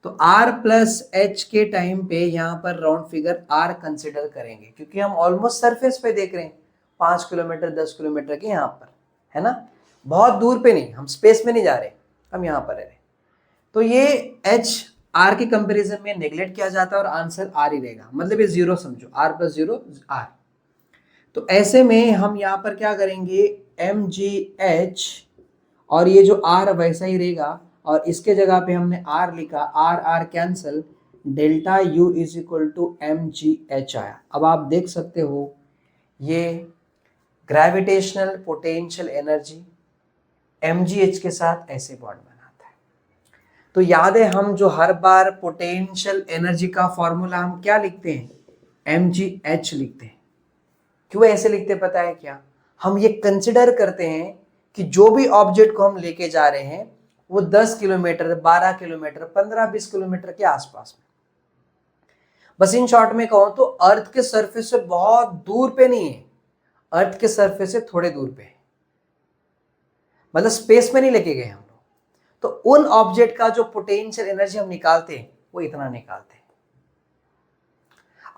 तो R प्लस H के टाइम पे यहाँ पर राउंड फिगर R कंसिडर करेंगे, क्योंकि हम ऑलमोस्ट सरफेस पे देख रहे हैं, 5 किलोमीटर 10 किलोमीटर के यहाँ पर है ना, बहुत दूर पे नहीं, हम स्पेस में नहीं जा रहे, हम यहाँ पर रह रहे। तो ये H R के कंपैरिजन में नेग्लेक्ट किया जाता है और आंसर R ही रहेगा, मतलब ये जीरो समझो, R प्लस जीरो R। तो ऐसे में हम यहाँ पर क्या करेंगे, MGH, और ये जो R वैसा ही रहेगा, और इसके जगह पे हमने R लिखा, R cancel, delta U is equal to MGH आया। अब आप देख सकते हो ये ग्रेविटेशनल पोटेंशियल एनर्जी MGH के साथ ऐसे बॉन्ड बनाता है। तो याद है हम जो हर बार पोटेंशियल एनर्जी का फॉर्मूला हम क्या लिखते हैं, MGH लिखते हैं। क्यों ऐसे लिखते पता है क्या, हम ये कंसिडर करते हैं कि जो भी ऑब्जेक्ट को हम लेके जा रहे हैं वो 10 किलोमीटर, 12 किलोमीटर, 15-20 किलोमीटर के आसपास में। बस इन शॉर्ट में कहूं तो अर्थ के सरफेस से बहुत दूर पे नहीं है, अर्थ के सरफेस से थोड़े दूर पे है, मतलब स्पेस में नहीं लेके गए हम लोग। तो उन ऑब्जेक्ट का जो पोटेंशियल एनर्जी हम निकालते हैं वो इतना निकालते हैं।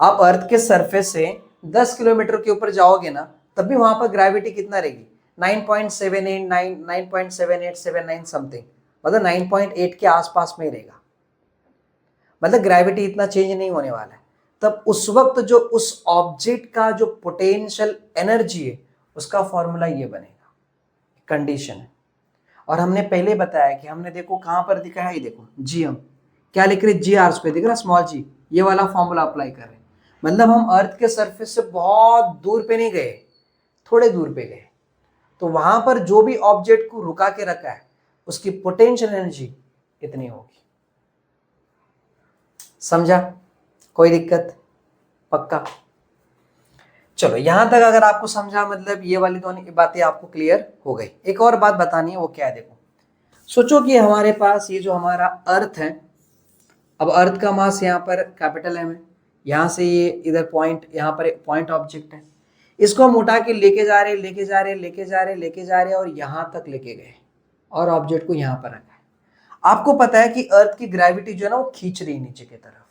आप अर्थ के सरफेस से 10 किलोमीटर के ऊपर जाओगे ना, तब भी वहां पर ग्रेविटी कितना रहेगी, 9.78, 9.7879 समथिंग, मतलब 9.8 के आसपास में रहेगा, मतलब ग्रेविटी इतना चेंज नहीं होने वाला है। तब उस वक्त जो उस ऑब्जेक्ट का जो पोटेंशियल एनर्जी है उसका फॉर्मूला ये बनेगा, कंडीशन है। और हमने पहले बताया कि हमने देखो कहां पर दिखा है, ये देखो GM क्या लिख रहे, GR पे दिख रहा, स्मॉल g, ये वाला फॉर्मूला अप्लाई कर रहे हैं। मतलब हम अर्थ के सरफेस से बहुत दूर पे नहीं गए, थोड़े दूर पे गए, तो वहां पर जो भी ऑब्जेक्ट को रुका के रखा है उसकी पोटेंशियल एनर्जी इतनी होगी। समझा, कोई दिक्कत, पक्का? चलो यहां तक अगर आपको समझा, मतलब ये वाली दोनों बातें आपको क्लियर हो गई। एक और बात बतानी है, वो क्या है, देखो सोचो कि हमारे पास ये जो हमारा अर्थ है, अब अर्थ का मास यहाँ पर कैपिटल M है, यहाँ से ये इधर पॉइंट, यहाँ पर एक पॉइंट ऑब्जेक्ट है, इसको हम उठा के लेके जा रहे लेके जा रहे लेके जा रहे लेके जा रहे और यहाँ तक लेके गए और ऑब्जेक्ट को यहाँ पर रखा है। आपको पता है कि अर्थ की ग्रेविटी जो है ना वो खींच रही है नीचे की तरफ,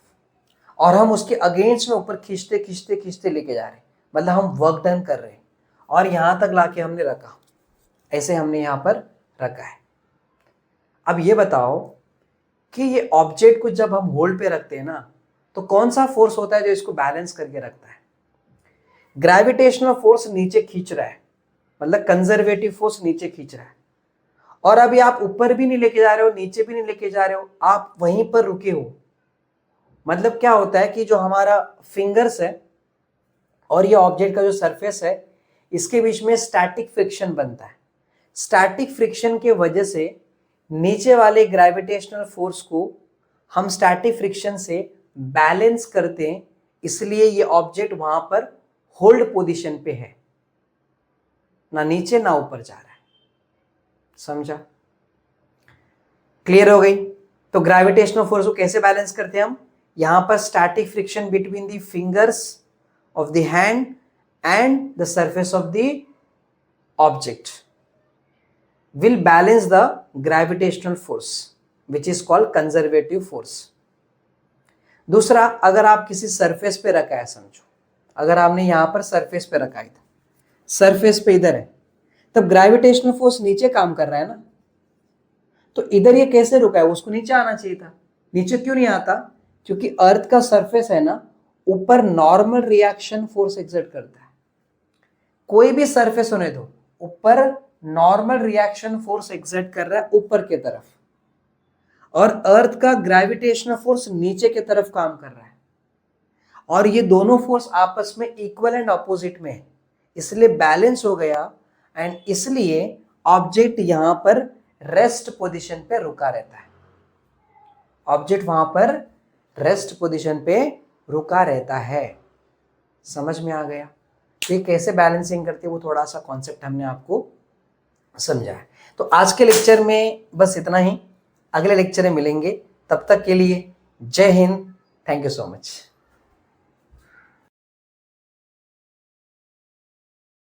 और हम उसके अगेंस्ट में ऊपर खींचते खींचते खींचते लेके जा रहे हैं, मतलब हम वर्क डन कर रहे हैं और यहाँ तक लाके हमने रखा, ऐसे हमने यहाँ पर रखा है। अब ये बताओ कि ये ऑब्जेक्ट को जब हम होल्ड पे रखते हैं ना, तो कौन सा फोर्स होता है जो इसको बैलेंस करके रखता है? ग्रेविटेशनल फोर्स नीचे खींच रहा है, मतलब कंजर्वेटिव फोर्स नीचे खींच रहा है। और अभी आप ऊपर भी नहीं लेके जा रहे हो, नीचे भी नहीं लेके जा रहे हो, आप वहीं पर रुके हो। मतलब क्या होता है कि जो हमारा फिंगर्स है और ये ऑब्जेक्ट का जो सरफेस है, इसके बीच में स्टैटिक फ्रिक्शन बनता है। स्टैटिक फ्रिक्शन के वजह से नीचे वाले ग्रेविटेशनल फोर्स को हम स्टैटिक फ्रिक्शन से बैलेंस करते हैं, इसलिए ये ऑब्जेक्ट वहां पर होल्ड पोजीशन पे है, ना नीचे ना ऊपर जा रहा है। समझा, क्लियर हो गई? तो ग्रेविटेशनल फोर्स को कैसे बैलेंस करते हैं हम? यहां पर static friction between the fingers of the hand and the surface of the object will balance the gravitational force which is called conservative force. दूसरा, अगर आप किसी सरफेस पे रखा है, समझो अगर आपने यहां पर सरफेस पे रखा है, सरफेस पे इधर है, तब ग्रेविटेशनल फोर्स नीचे काम कर रहा है ना, तो इधर ये कैसे रुका है? उसको नीचे आना चाहिए था। नीचे क्यों नहीं आता? क्योंकि अर्थ का सरफेस है ना, ऊपर नॉर्मल रिएक्शन फोर्स एग्जर्ट करता है। कोई भी सरफेस होने दो, ऊपर नॉर्मल रिएक्शन फोर्स एग्जर्ट कर रहा है ऊपर के तरफ, और अर्थ का ग्रेविटेशनल फोर्स नीचे के तरफ काम कर रहा है, और ये दोनों फोर्स आपस में इक्वल एंड ऑपोजिट में है, इसलिए बैलेंस हो गया, एंड इसलिए ऑब्जेक्ट यहां पर रेस्ट पोजीशन पे रुका रहता है। ऑब्जेक्ट वहां पर रेस्ट पोजीशन पे रुका रहता है। समझ में आ गया? ये कैसे बैलेंसिंग करते हैं वो थोड़ा सा कॉन्सेप्ट हमने आपको समझा है। तो आज के लेक्चर में बस इतना ही, अगले लेक्चर में मिलेंगे, तब तक के लिए जय Hind, thank you so much.